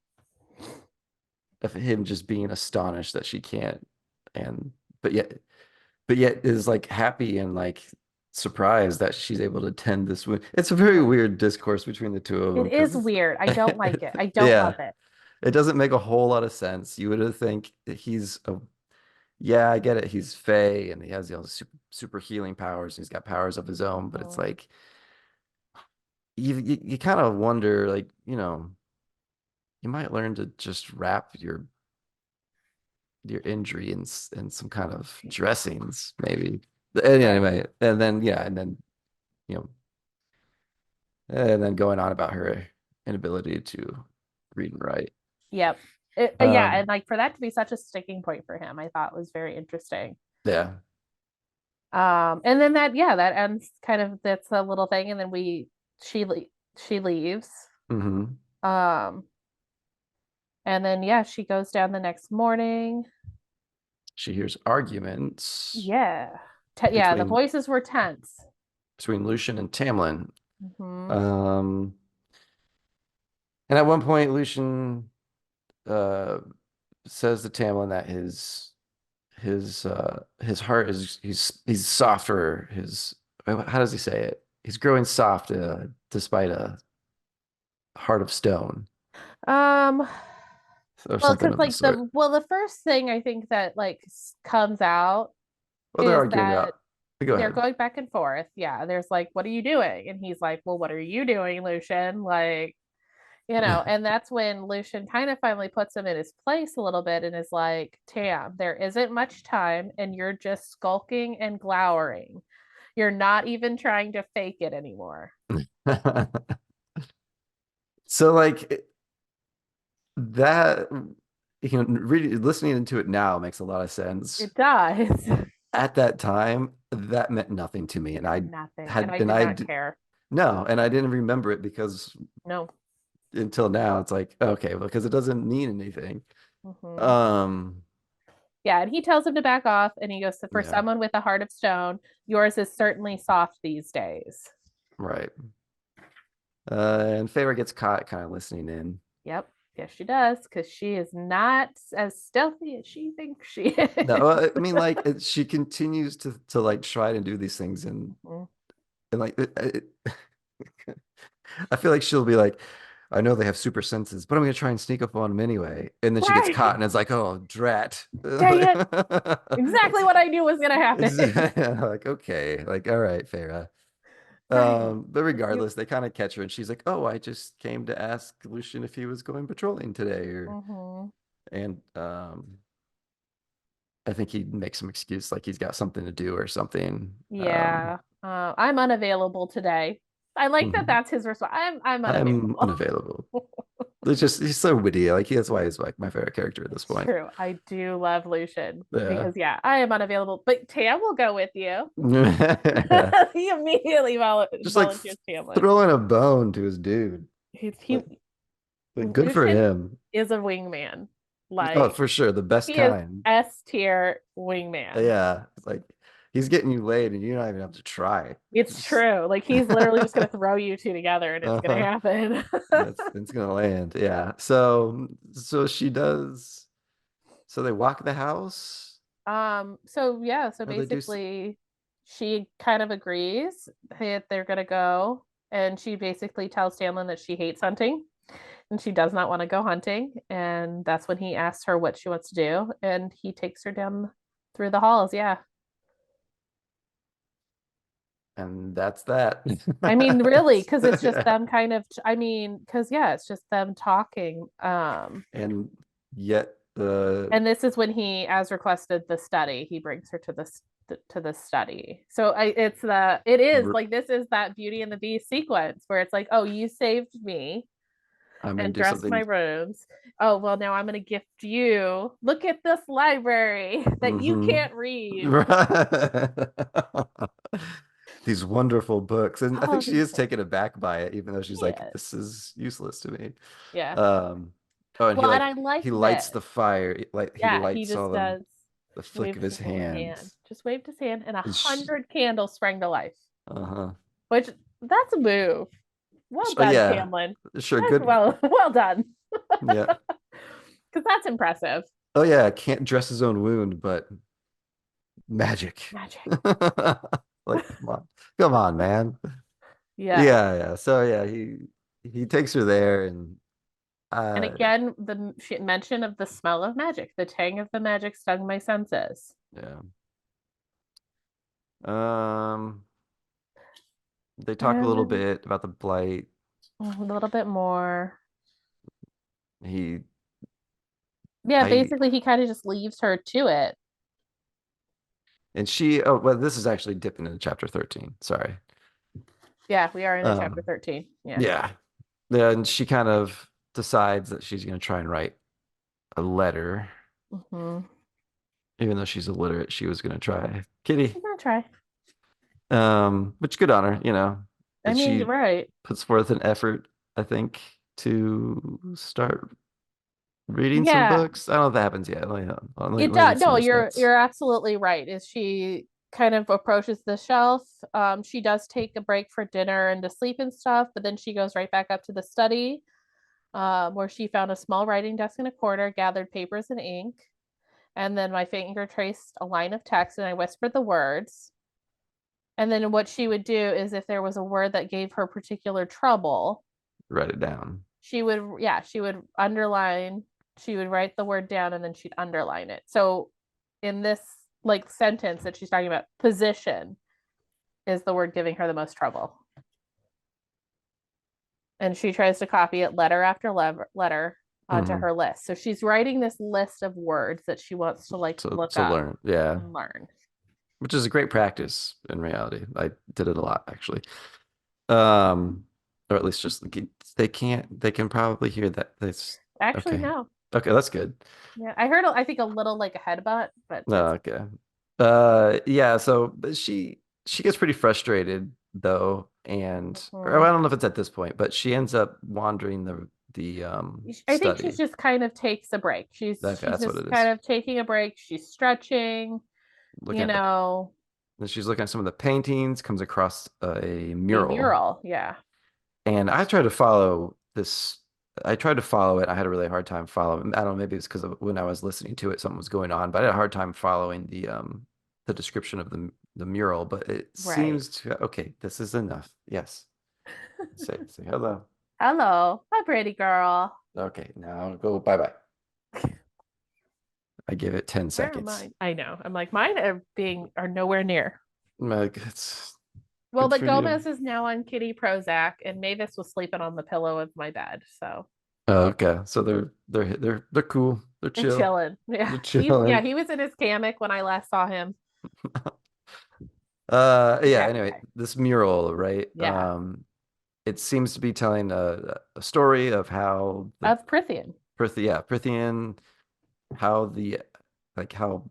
of him just being astonished that she can't and but yet is like happy and like surprised that she's able to tend this wound. It's a very Yeah. weird discourse between the two of them It is because weird. I don't like it. I don't yeah, love it. it doesn't make a whole lot of sense. You would think that yeah, I get it. He's Fey and he has super healing powers. He's got powers of his own, but it's Mhm. like you kind of wonder, like, you might learn to just wrap your injury in some kind of dressings, maybe. Right. Anyway, and then yeah, you know, and then going on about her inability to read and write. Yep. Yeah, Um, and like for that to be such a sticking point for him, I thought was very interesting. yeah. And then that ends kind of that's a little thing, and then she leaves. Hmm. Um, and then yeah, she goes down the next morning. She hears arguments Yeah. Yeah, the between voices were tense. Lucian and Tamlin. Hmm. Um, and at one point, Lucian uh says to Tamlin that his heart is he's softer. His how does he say it? He's growing soft despite a heart of stone Um, or well, something because of the like sort. the first thing I think that like comes out Well, they're is arguing that about. Go they're ahead. going back and forth. Yeah, there's like, what are you doing? And he's like, well, what are you doing, Lucian? Like, and that's when Lucian kind of finally puts him in his place a little bit and is like, Tam, there isn't much time, and you're just skulking and glowering. You're not even trying to fake it anymore. So like that, really listening into it now makes a lot of sense. It does. At that time, that meant nothing to me, and Nothing. And had I and did I not d- care. no, and I didn't remember it because No. until now it's like okay, because it doesn't mean anything. Hmm. Um, Yeah, and he tells him to back off, and he goes, for yeah, someone with a heart of stone, yours is certainly soft these days. right. And Feyre gets caught kind of listening in. Yep. Yes, she does, because she is not as stealthy as she thinks she No, is. I mean like she continues to like try to do these things Mhm. and like I feel like she'll be like, I know they have super senses, but I'm gonna try and sneak up on them anyway. And then she gets Right. caught, and it's like, oh, drat. Dang it. Exactly what I knew was going to happen. Like, okay, like, all right, Farah. Right. But You. regardless, they kind of catch her, and she's like, "Oh, I just came to ask Lucian if he was going patrolling today," Hmm. and I think he makes some excuse like he's got something to do or something. Yeah. I'm unavailable today. I like that Mhm. that's his response. I'm I'm unavailable. unavailable. It's just he's so witty. Like that's why he's like my favorite character at this It's point. true. I do love Lucian Yeah. because yeah, I am unavailable, but Tam will go with you. Yeah. He immediately Just like volunteers Tamlin. throwing a bone to his dude. He Like, like good for Lucian him. is a wingman. Oh, Like for sure. The best he is kind. S tier wingman. Yeah. It's like he's getting you laid and you don't even have to try. It's Just true. Like he's literally just gonna throw you two together and it's gonna uh-huh. happen. It's gonna land. Yeah. So she does. So they walk the house, So yeah, so or they do. basically she kind of agrees that they're gonna go, and she basically tells Stanlin that she hates hunting and she does not want to go hunting. And that's when he asks her what she wants to do, and he takes her down through the halls. Yeah. And that's that. I mean, really, because it's just them kind of, I mean, because yeah, it's just them talking. And yet the And this is when he, as requested, the study. He brings her to the study. So it is r- like this is that Beauty and the Beast sequence where it's like, oh, you saved me I'm gonna and do dressed my something. rooms. Oh well, now I'm gonna gift you. Look at this library that you Hmm. can't read. These wonderful books, and I Oh, think she these is taken aback by it, even though she's like, kids. "This is useless to me." Yeah. Um, oh, and Well, and I like he lights this. the fire, like he Yeah, he lights just all them does. the flick of Waves his his little hand. hands. Just waved his hand, and a And she, 100 candles sprang to life. uh-huh. Which that's a move. Well Oh done, yeah, Tamlin. sure, That's good. well done. Yeah. Because that's impressive. Oh yeah, can't dress his own wound, but magic. Magic. Like, come on, man. Yeah. Yeah, yeah. So yeah, he takes her there, and And uh, again, the mention of the smell of magic, the tang of the magic stung my senses. yeah. Um, they talk a And little then bit about the blight. a little bit more. He, Yeah, I, basically, he kind of just leaves her to it. and she. Oh, well, this is actually dipping into chapter 13. Sorry. Yeah, we are in a chapter Um, 13. Yeah. yeah. Then she kind of decides that she's going to try and write a letter, Mm-hmm. even though she's illiterate. She was going to try. Kitty. I'm gonna try. Which good on her, you know, I that mean, she right. puts forth an effort, I think, to start reading some Yeah, books. I don't know if that happens yet. it Let me does. read some No, of those notes. you're absolutely right. Is she kind of approaches the shelf? She does take a break for dinner and to sleep and stuff, but then she goes right back up to the study, where she found a small writing desk in a corner, gathered papers and ink, and then my finger traced a line of text, and I whispered the words. And then what she would do is, if there was a word that gave her particular trouble, Write it down. she would underline, she would write the word down and then she'd underline it. So in this like sentence that she's talking about, position is the word giving her the most trouble. And she tries to copy it letter after letter onto Hmm. her list. So she's writing this list of words that she wants to like look To up learn, yeah, and learn. which is a great practice in reality. I did it a lot actually. Um, or at least just they can probably hear that. This Actually, okay. no. Okay, that's good. Yeah, I heard I think a little like a headbutt, but No, it's okay. Yeah, so but she gets pretty frustrated though, and or I mhm. don't know if it's at this point, but she ends up wandering the I think she study. just kind of takes a break. Okay, She's that's what just it kind is. of taking a break. She's stretching, Looking you at the know, and she's looking at some of the paintings, comes across a a mural, mural. Yeah. and I tried to follow this. I tried to follow it. I had a really hard time following. I don't know, maybe it's because when I was listening to it, something was going on, but I had a hard time following the description of the mural. But it Right. seems to okay, this is enough. Yes. Say hello. Hello, my pretty girl. Okay, now go bye-bye. I give it 10 Where are seconds. mine? I know. I'm like, mine are nowhere near. I'm like, it's Well, good but for you. Gomez is now on Kitty Prozac, and Mavis was sleeping on the pillow of my bed. So Oh, okay. So they're cool. They're they're chill. chilling. Yeah. They're chilling. He was in his hammock when I last saw him. Yeah, Yeah. anyway, this mural, right? Yeah. it seems to be telling a story of how the Of Prithian. Prithian, how the like how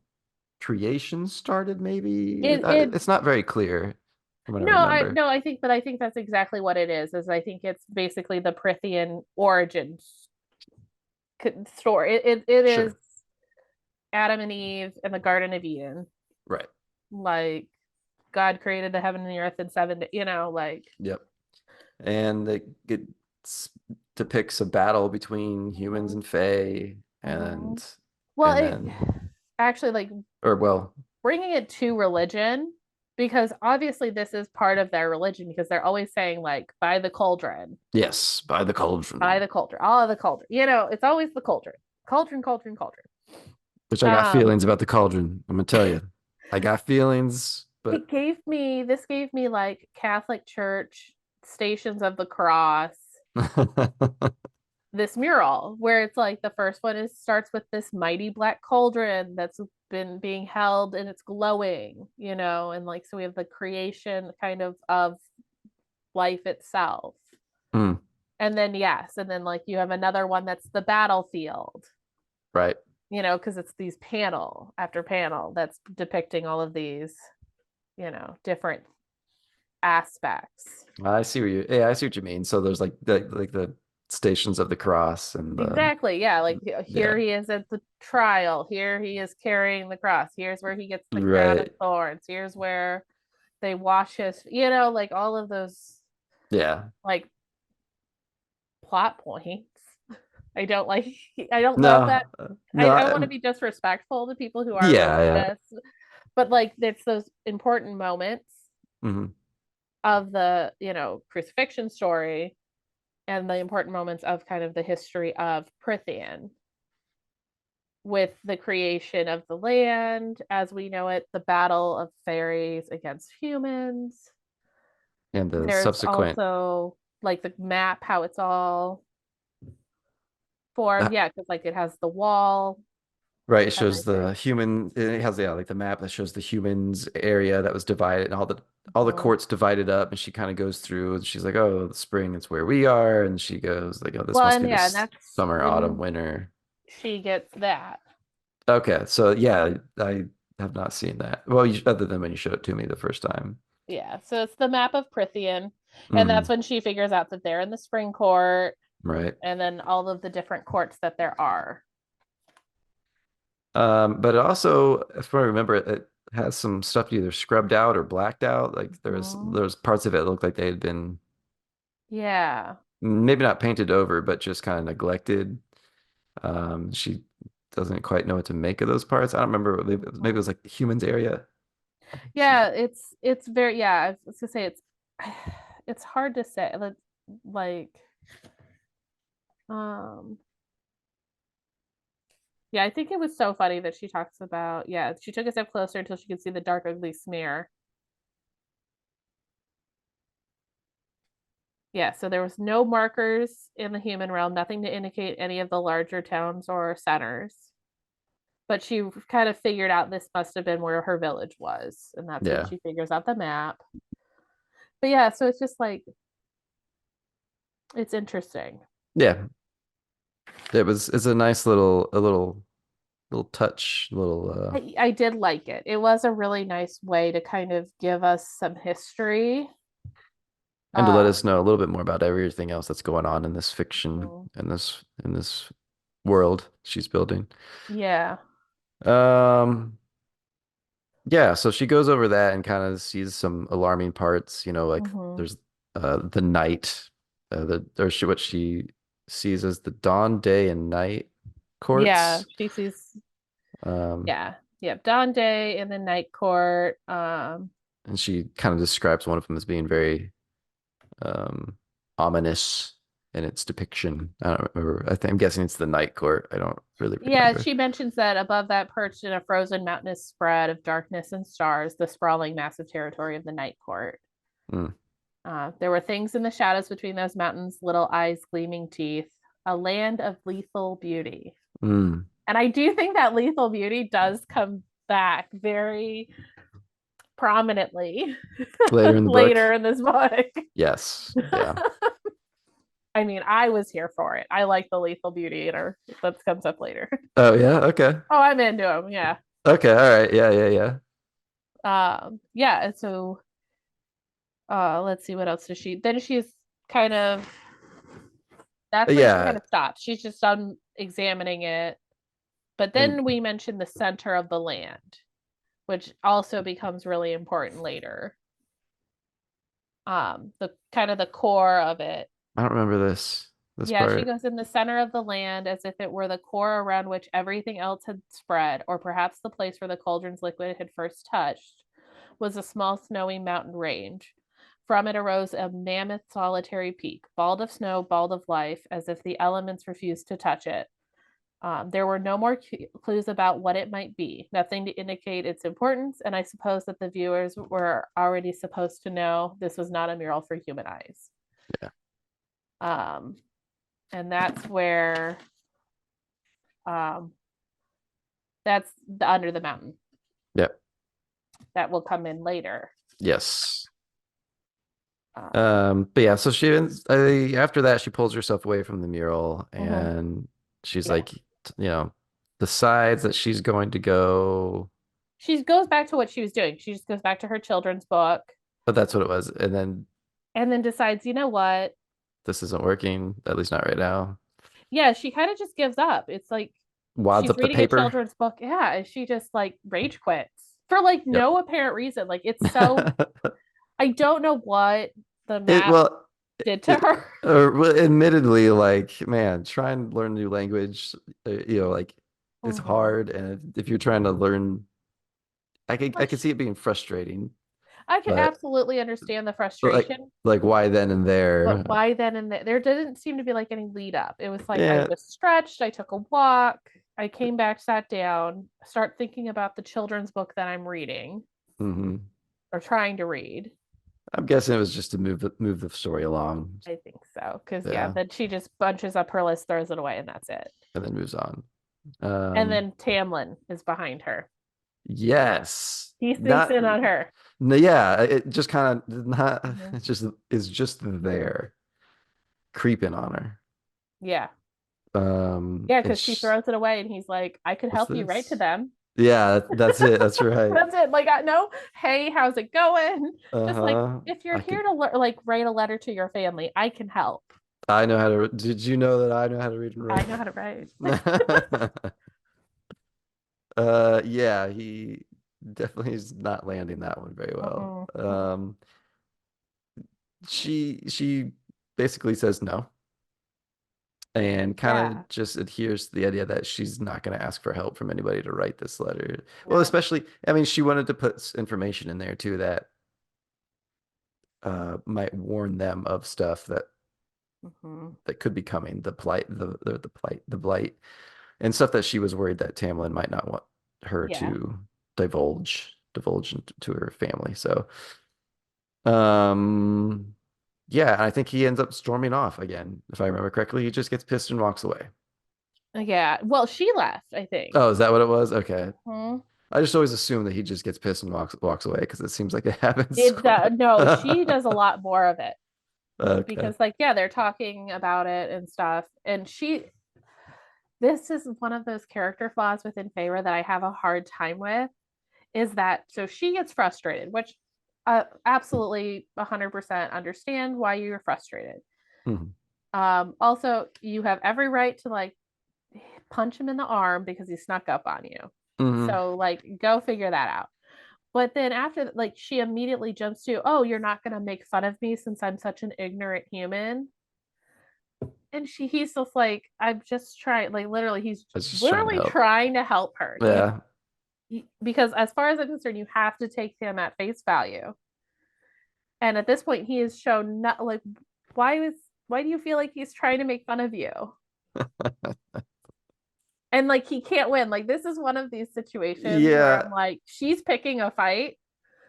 creation started, maybe. It It's not very clear from what I no, remember. I think, but I think that's exactly what it is I think it's basically the Prithian origins story. It is Sure. Adam and Eve in the Garden of Eden. Right. Like God created the heaven and the earth in 7 days, like Yep. And it depicts a battle between humans mhm, and Fae, mhm. and Well, it then actually like or well, bringing it to religion because obviously this is part of their religion because they're always saying like yes, by the by cauldron, the cauldron, all of the cauldron. It's always the cauldron, cauldron, cauldron, cauldron. which I got Um, feelings about the cauldron. I'm gonna tell you, I got feelings, but this gave me like Catholic Church Stations of the Cross, this mural where it's like the first one is starts with this mighty black cauldron that's been being held and it's glowing, and like so we have the creation kind of life itself. Mm, And then yes, and then like you have another one that's the battlefield, right. because it's these panel after panel that's depicting all of these, different aspects. I see what you mean. So there's like the stations of the cross and the Exactly. Yeah. Like yeah, here he is at the trial. Here he is carrying the cross. Here's where he gets the crown of right. thorns. Here's where they wash his, like all of those Yeah. like plot points. I don't like, I don't love that. No, no, I don't want to be disrespectful to people who are yeah, yeah. religious, but like it's those important moments Hmm. of the, crucifixion story and the important moments of kind of the history of Prithian with the creation of the land as we know it, the battle of fairies against humans. And the There's subsequent, also like the map, how it's all uh, formed. Yeah, because like it has the wall right, it and shows the human. It has like the map that shows the humans area that was divided, and all the everything. courts divided up, and she kind of goes through, and she's like, "Oh, the spring is where we are," and she goes like, "Oh, this Well, must and be yeah, and this that's summer, autumn, when winter." she gets that. Okay, so yeah, I have not seen that. Well, other than when you showed it to me the first time. Yeah, so it's the map of Prithian, and that's Hmm. when she figures out that they're in the spring court, Right. and then all of the different courts that there are. But it also, if I remember, it has some stuff either scrubbed out or blacked out. Like Mhm. there's parts of it that looked like they had been Yeah. maybe not painted over, but just kind of neglected. She doesn't quite know what to make of those parts. I don't remember. Maybe it Mhm. was like the humans area. She, Yeah, it's very yeah, I was gonna say it's hard to say. Like um yeah, I think it was so funny that she talks about yeah, she took a step closer until she could see the dark ugly smear. Yeah, so there was no markers in the human realm, nothing to indicate any of the larger towns or centers. But she kind of figured out this must have been where her village was, and that's when yeah, she figures out the map. But yeah, so it's just like it's interesting. yeah. It's a nice little touch, little I did like it. It was a really nice way to kind of give us some history. and to let Uh, us know a little bit more about everything else that's going on in this fiction mhm. in this world she's building. Yeah. Um, yeah, so she goes over that and kind of sees some alarming parts, like Hmm. there's the night, what she sees as the dawn, day, and night Yeah. courts. She sees, Um, yeah. Yeah. Dawn Day in the night court. and she kind of describes one of them as being very um ominous in its depiction. I don't remember. I'm guessing it's the night court. I don't really Yeah, remember. she mentions that above that, perched in a frozen mountainous spread of darkness and stars, the sprawling massive territory of the night court. Mm, There were things in the shadows between those mountains, little eyes, gleaming teeth, a land of lethal beauty. mm, And I do think that lethal beauty does come back very prominently Later in the book. later in this book. Yes. Yeah. I mean, I was here for it. I like the Lethal Beauty Eater. That comes up later. Oh yeah. Okay. Oh, I'm into him. Yeah. Okay. All right. Yeah. Yeah. Yeah. Yeah. And so, let's see, what else does she? Then she's kind of. That's where she Yeah. kind of stops. She's just done examining it. But then And we mentioned the center of the land, which also becomes really important later. The kind of the core of it. I don't remember this Yeah, she part. goes in the center of the land as if it were the core around which everything else had spread, or perhaps the place where the cauldron's liquid had first touched, was a small snowy mountain range. From it arose a mammoth solitary peak, bald of snow, bald of life, as if the elements refused to touch it. There were no more clues about what it might be, nothing to indicate its importance, and I suppose that the viewers were already supposed to know this was not a mural for human eyes. Yeah. And that's where that's the under the mountain. Yep. That will come in later. Yes. But yeah, so after that she pulls herself away from the mural and she's like, decides that she's going to go. She goes back to what she was doing. She just goes back to her children's book. But that's what it was. And then decides, you know what? This isn't working, at least not right now. Yeah, she kind of just gives up. It's like Wads she's up the reading paper. A children's book. Yeah, and she just like rage quits for like no apparent reason. Like it's so I don't know what the map did to her. Admittedly, like, man, try and learn a new language, like it's hard. And if you're trying to learn, I could see it being frustrating. I can absolutely understand the frustration. Like why then and there? But why then and there? There didn't seem to be like any lead up. It was like I just stretched, I took a walk, I came back, sat down, start thinking about the children's book that I'm reading or trying to read. I'm guessing it was just to move the story along. I think so. Because then she just bunches up her list, throws it away, and that's it. And then moves on. And then Tamlin is behind her. Yes. He sneaks in on her. Yeah, it just kind of not. It just is just there, creeping on her. Yeah. Yeah, because she throws it away, and he's like, "I could help you write to them." Yeah, that's it. That's right. That's it. Like, no, hey, how's it going? Just like, if you're here to write a letter to your family, I can help. I know how to. Did you know that I know how to read and write? I know how to write. Yeah, he definitely is not landing that one very well. She basically says no. And kind of just adheres to the idea that she's not going to ask for help from anybody to write this letter. Well, especially, I mean, she wanted to put information in there too that might warn them of stuff that could be coming, the blight, and stuff that she was worried that Tamlin might not want her to divulge to her family. So, yeah, I think he ends up storming off again. If I remember correctly, he just gets pissed and walks away. Yeah. Well, she left, I think. Oh, is that what it was? Okay. I just always assume that he just gets pissed and walks away because it seems like it happens. No, she does a lot more of it. Okay. Because they're talking about it and stuff. And this is one of those character flaws within Feyre that I have a hard time with, is that so she gets frustrated, which absolutely 100% understand why you're frustrated. Also, you have every right to like punch him in the arm because he snuck up on you. So like go figure that out. But then after, like, she immediately jumps to, oh, you're not gonna make fun of me since I'm such an ignorant human. And he's just like, I'm just trying, like, literally, he's literally trying to help her. Yeah. Because as far as I'm concerned, you have to take him at face value. And at this point, he has shown not like, why do you feel like he's trying to make fun of you? And like he can't win. Like this is one of these situations where I'm like, she's picking a fight.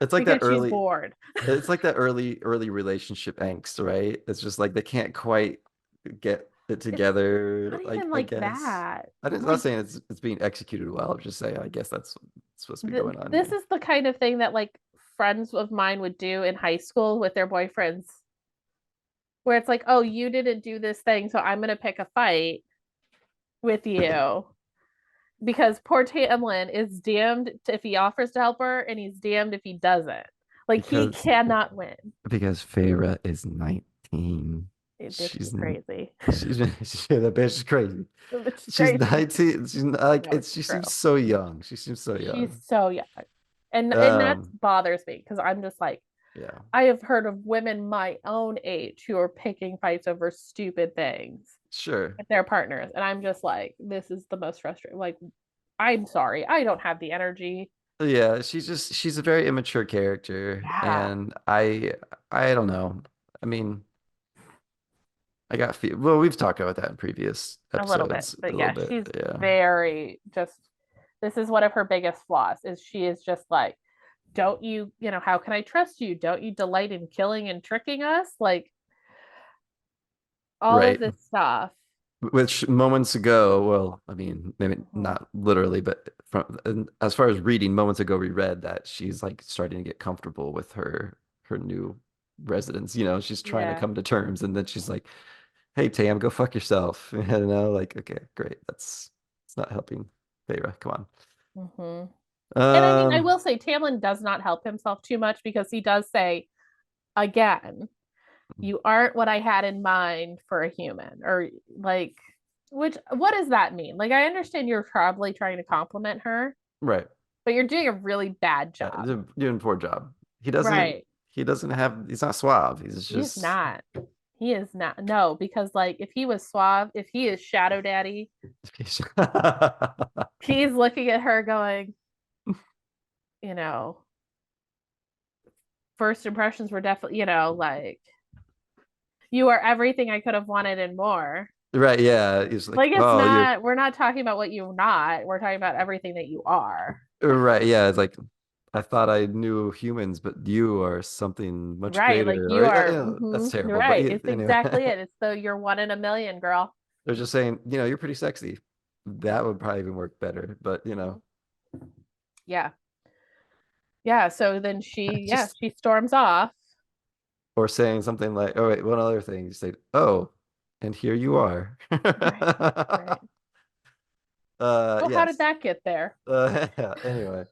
It's like that early. She's bored. It's like that early relationship angst, right? It's just like they can't quite get it together. It's not even like that. I'm not saying it's being executed well. I'm just saying I guess that's supposed to be going on. This is the kind of thing that like friends of mine would do in high school with their boyfriends, where it's like, oh, you didn't do this thing, so I'm gonna pick a fight with you. Because poor Tamlin is damned if he offers to help her, and he's damned if he doesn't. Like, he Because cannot win. Feyre is 19. This is She's crazy. she's that bitch is crazy. It's She's crazy. 19. She's like No, she true. seems so young. She seems so She's young. so young. And that bothers me because I'm just like, Yeah. I have heard of women my own age who are picking fights over stupid things Sure. with their partners. And I'm just like, this is the most frustrating. Like, I'm sorry. I don't have the energy. Yeah, she's a very immature character, Yeah. and I don't know. I mean, well, we've talked about that in previous A little bit. episodes a But little yeah, bit. she's Yeah. very just, this is one of her biggest flaws is she is just like, don't you, how can I trust you? Don't you delight in killing and tricking us? Like, all of Right. this stuff. Which moments ago, well, I mean, maybe not literally, but as far as reading, moments ago we read that she's like starting to get comfortable with her new residence. She's trying to Yeah. come to terms, and then she's like, "Hey, Tam, go fuck yourself." Like, okay, great. It's not helping. Feyre, come Mm-hmm. And I mean, I on. will say Tamlin does not help himself too much because he does say, again, you aren't what I had in mind for a human, or like, what does that mean? Like, I understand you're probably trying to compliment her, Right. but you're doing a really bad He's job. doing a poor job. He doesn't. Right. He's not suave. He's He's just. not. He is not. No, because like if he was suave, if he is Shadow Daddy, he's looking at her going, you know, first impressions were definitely, like, you are everything I could have wanted and more. Right, yeah. He's like, Like, it's oh, you're not, we're not talking about what you're not. We're talking about everything that you are. right. Yeah, it's like I thought I knew humans, but you are something much Right. Like, greater. you Or are, that's you're terrible. But right. yeah, It's anyway, exactly it. It's the you're one in a million, girl. they're just saying, you're pretty sexy. That would probably even work better. But Yeah. Yeah. So then just she storms off. or saying something like, oh wait, one other thing. You say, oh, and here you are. Right. Right. Well, how did Yes. that get there? Yeah, anyway.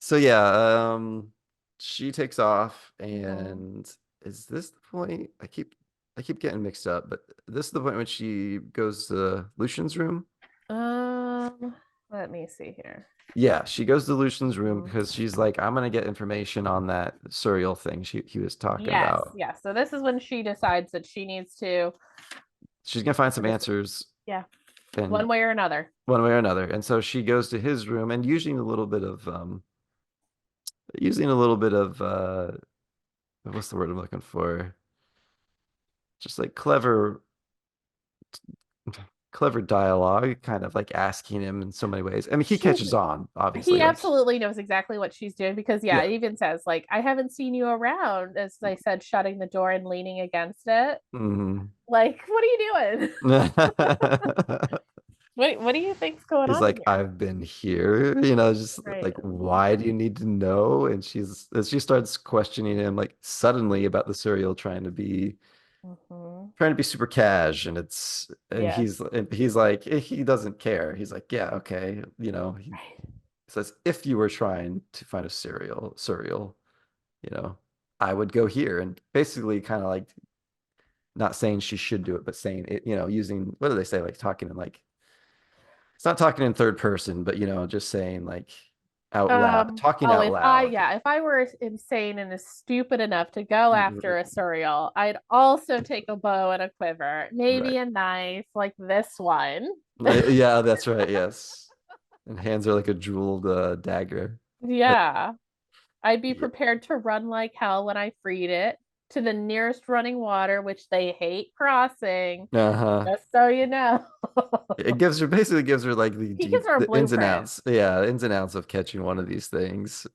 So yeah, she takes off, Mhm. and is this the point? I keep getting mixed up, but this is the point when she goes to Lucian's room. Let me see here. Yeah, she goes to Lucian's room Mhm. because she's like, I'm gonna get information on that surreal thing he was talking Yes, about. yes. So this is when she decides that she needs to, She's gonna find some answers yeah, in one way or another. one way or another. And so she goes to his room and using a little bit of what's the word I'm looking for? Just like clever dialogue, kind of like asking him in so many ways. I mean, he She's catches on, He obviously. Like, absolutely knows exactly what she's doing because yeah, yeah. it even says like I haven't seen you around, as I said, shutting the door and leaning against it. Mhm. Like, what are you doing? What do you think's going He's on like, here? I've been here, just Right. like, why do you need to know? And she starts questioning him like suddenly about the serial Mm-hmm. trying to be super cash, and Yeah. he's like, he doesn't care. He's like, yeah, okay, he Right. says, if you were trying to find a surreal, you know, I would go here, and basically kind of like not saying she should do it, but saying it, using, what do they say, like talking in like, it's not talking in third person, but just saying like out loud, talking Oh, out loud. if I were insane and stupid enough to go after a surreal, I'd also take a bow and a quiver, maybe Right. a knife like this one. Yeah, that's right. Yes. And hands are like a jeweled dagger. Yeah. I'd be Yeah. prepared to run like hell when I freed it to the nearest running water, which they hate crossing, Uh-huh. just so you know. It basically gives her like He gives her a the ins and blueprint. outs. Yeah, ins and outs of catching one of these things.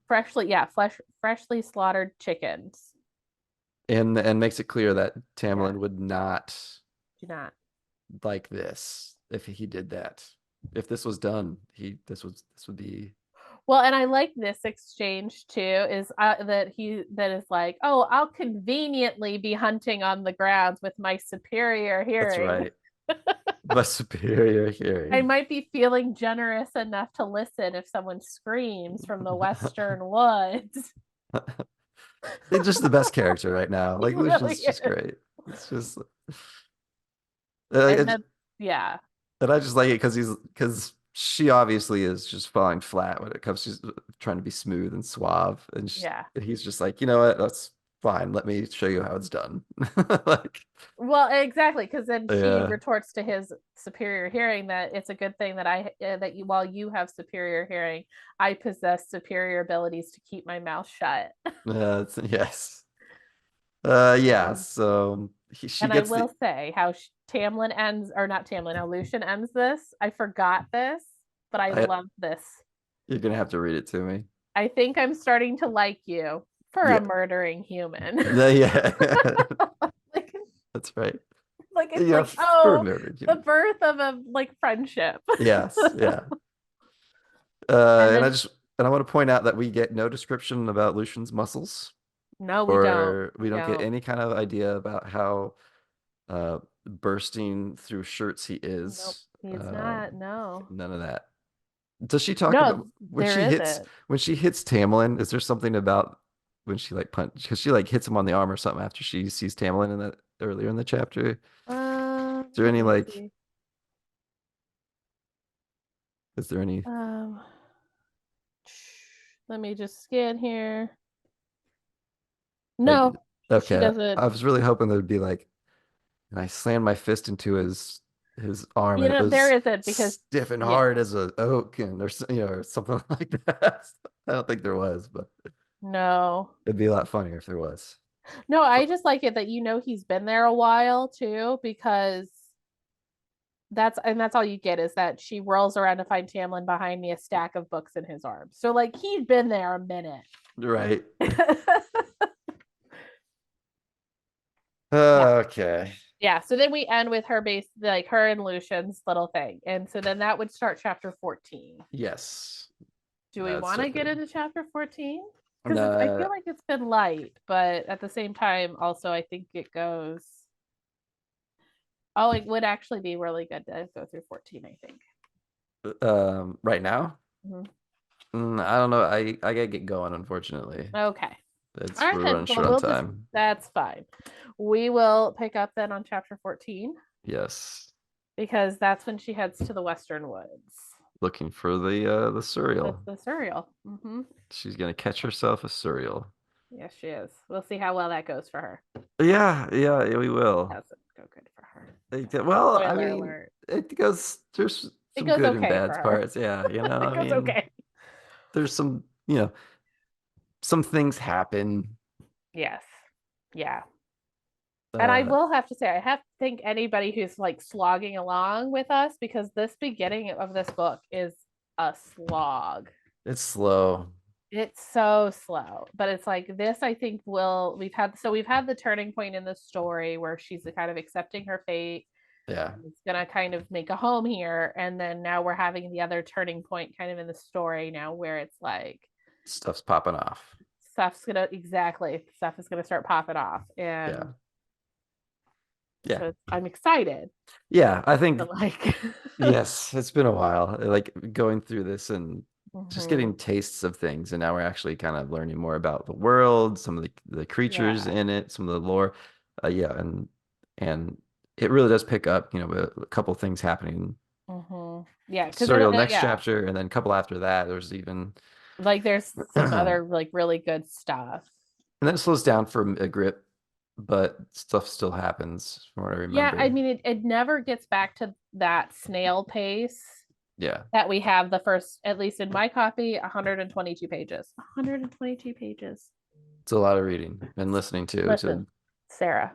Freshly slaughtered chickens. And makes it clear that Yeah, Tamlin would not do not. like this if he did that. If this was done, this would be Well, and I like this exchange too, is that is like, oh, I'll conveniently be hunting on the grounds with my superior That's hearing. right. My superior I hearing. might be feeling generous enough to listen if someone screams from the western woods. It's just the best character right now. He Like really Lucian's just is. great. It's just And it's, then, yeah, and I just like it because she obviously is just falling flat when it comes to trying to be smooth and suave, and, yeah. and he's just like, you know what, that's fine. Let me show you how it's done. Like, Well, exactly, because then she yeah, retorts to his superior hearing that it's a good thing that while you have superior hearing, I possess superior abilities to keep my mouth shut. yes, yeah. Um, So she and I gets the. will say how Tamlin ends, or not Tamlin, how Lucian ends this. I forgot this, but I love this. You're gonna have to read it to me. I think I'm starting to like you for Yeah, a murdering human. yeah, like, that's right. like it's Yeah, like, for oh, marriage. the birth of a like friendship. Yes, yeah. And And then I want to point out that we get no description about Lucian's muscles, no, we don't. or we We don't get don't. any kind of idea about how bursting through shirts he Nope. is. He's not. No. None of that. Does she talk No, about there isn't. when she hits Tamlin? Is there something about when she like punch because she like hits him on the arm or something after she sees Tamlin in that earlier in the chapter? Is there Let any me like? see. Is there any Um, let me just scan here. like? No, she Okay, doesn't. I was really hoping there'd be like, and I slammed my fist into his arm, You and it know, there was isn't because stiff and yeah, hard as an oak, and or something like that. I don't think there was, but no. it'd be a lot funnier if there was. No, I just like it that he's been there a while too, because that's all you get is that she rolls around to find Tamlin behind me a stack of books in his arms. So like he'd been there a minute. Right. Yeah. Okay. Yeah. So then we end with her like her and Lucian's little thing. And so then that would start chapter 14. Yes. Do we That's want to get something. into chapter 14? Because I Uh, feel like it's been light, but at the same time, also I think it goes. Oh, it would actually be really good to go through 14, I think. right now? Mhm. I don't know. I gotta get going, unfortunately. Okay. All right We're then. running Well, short on time. that's fine. We will pick up then on chapter 14 Yes. because that's when she heads to the Western Woods Looking for the with cereal. the cereal. Mm-hmm. She's gonna catch herself a cereal. Yes, she is. We'll see how well that goes for her. Yeah, we will. Doesn't go good for her. Well, I Spoiler mean, alert. it goes, there's It some goes good and okay for bad her. parts. Yeah, I It goes mean, okay. there's some, some things happen. Yes. Yeah. And I Uh, will have to say, I have to thank anybody who's like slogging along with us because this beginning of this book is a slog. it's slow. It's so slow, but it's like this. I think we've had the turning point in the story where she's kind of accepting her fate Yeah, and it's gonna kind of make a home here, and then now we're having the other turning point kind of in the story now where it's like stuff's popping off. stuff is gonna start popping off, Yeah, and yeah, so I'm excited. yeah. I think But like, yes, it's been a while. Like going through this and just mhm, getting tastes of things, and now we're actually kind of learning more about the world, some of the creatures yeah, in it, some of the lore. Yeah, and it really does pick up. A couple things happening. yeah, because Surreal next yeah, chapter, and then a couple after that. There's even, like there's some and other like really good stuff. then it slows down for a grip, but stuff still happens from what I Yeah, I remember. mean, it never gets back to that snail pace Yeah, that we have the first, at least in my copy, 122 pages. 122 pages. it's a lot of reading and listening to Listen, Sarah,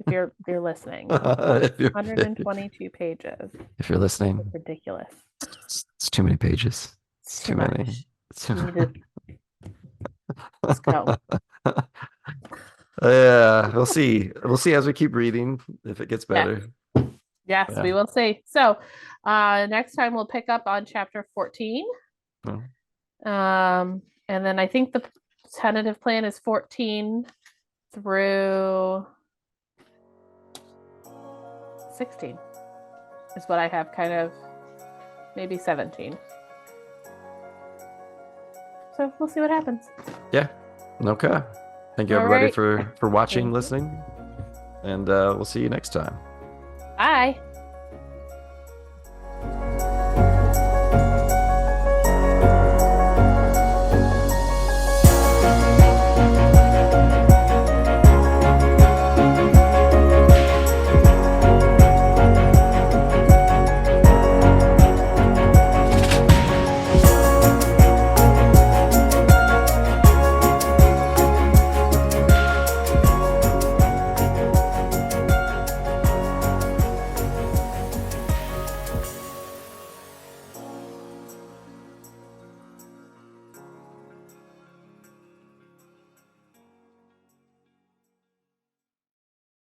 if you're listening, if you're 122 pages. if you're listening, It's ridiculous. it's too many pages. It's It's too too many. much. It's too You need to let's go. Yeah, we'll see. We'll see as we keep reading if it gets Yes. better. Yes, Yeah. we will see. So next time we'll pick up on chapter 14. Well, And then I think the tentative plan is 14 through 16 is what I have, kind of, maybe 17. So we'll see what happens. Yeah. Okay. Thank you All everybody right. for watching, Thank you. listening, and we'll see you next time. Bye.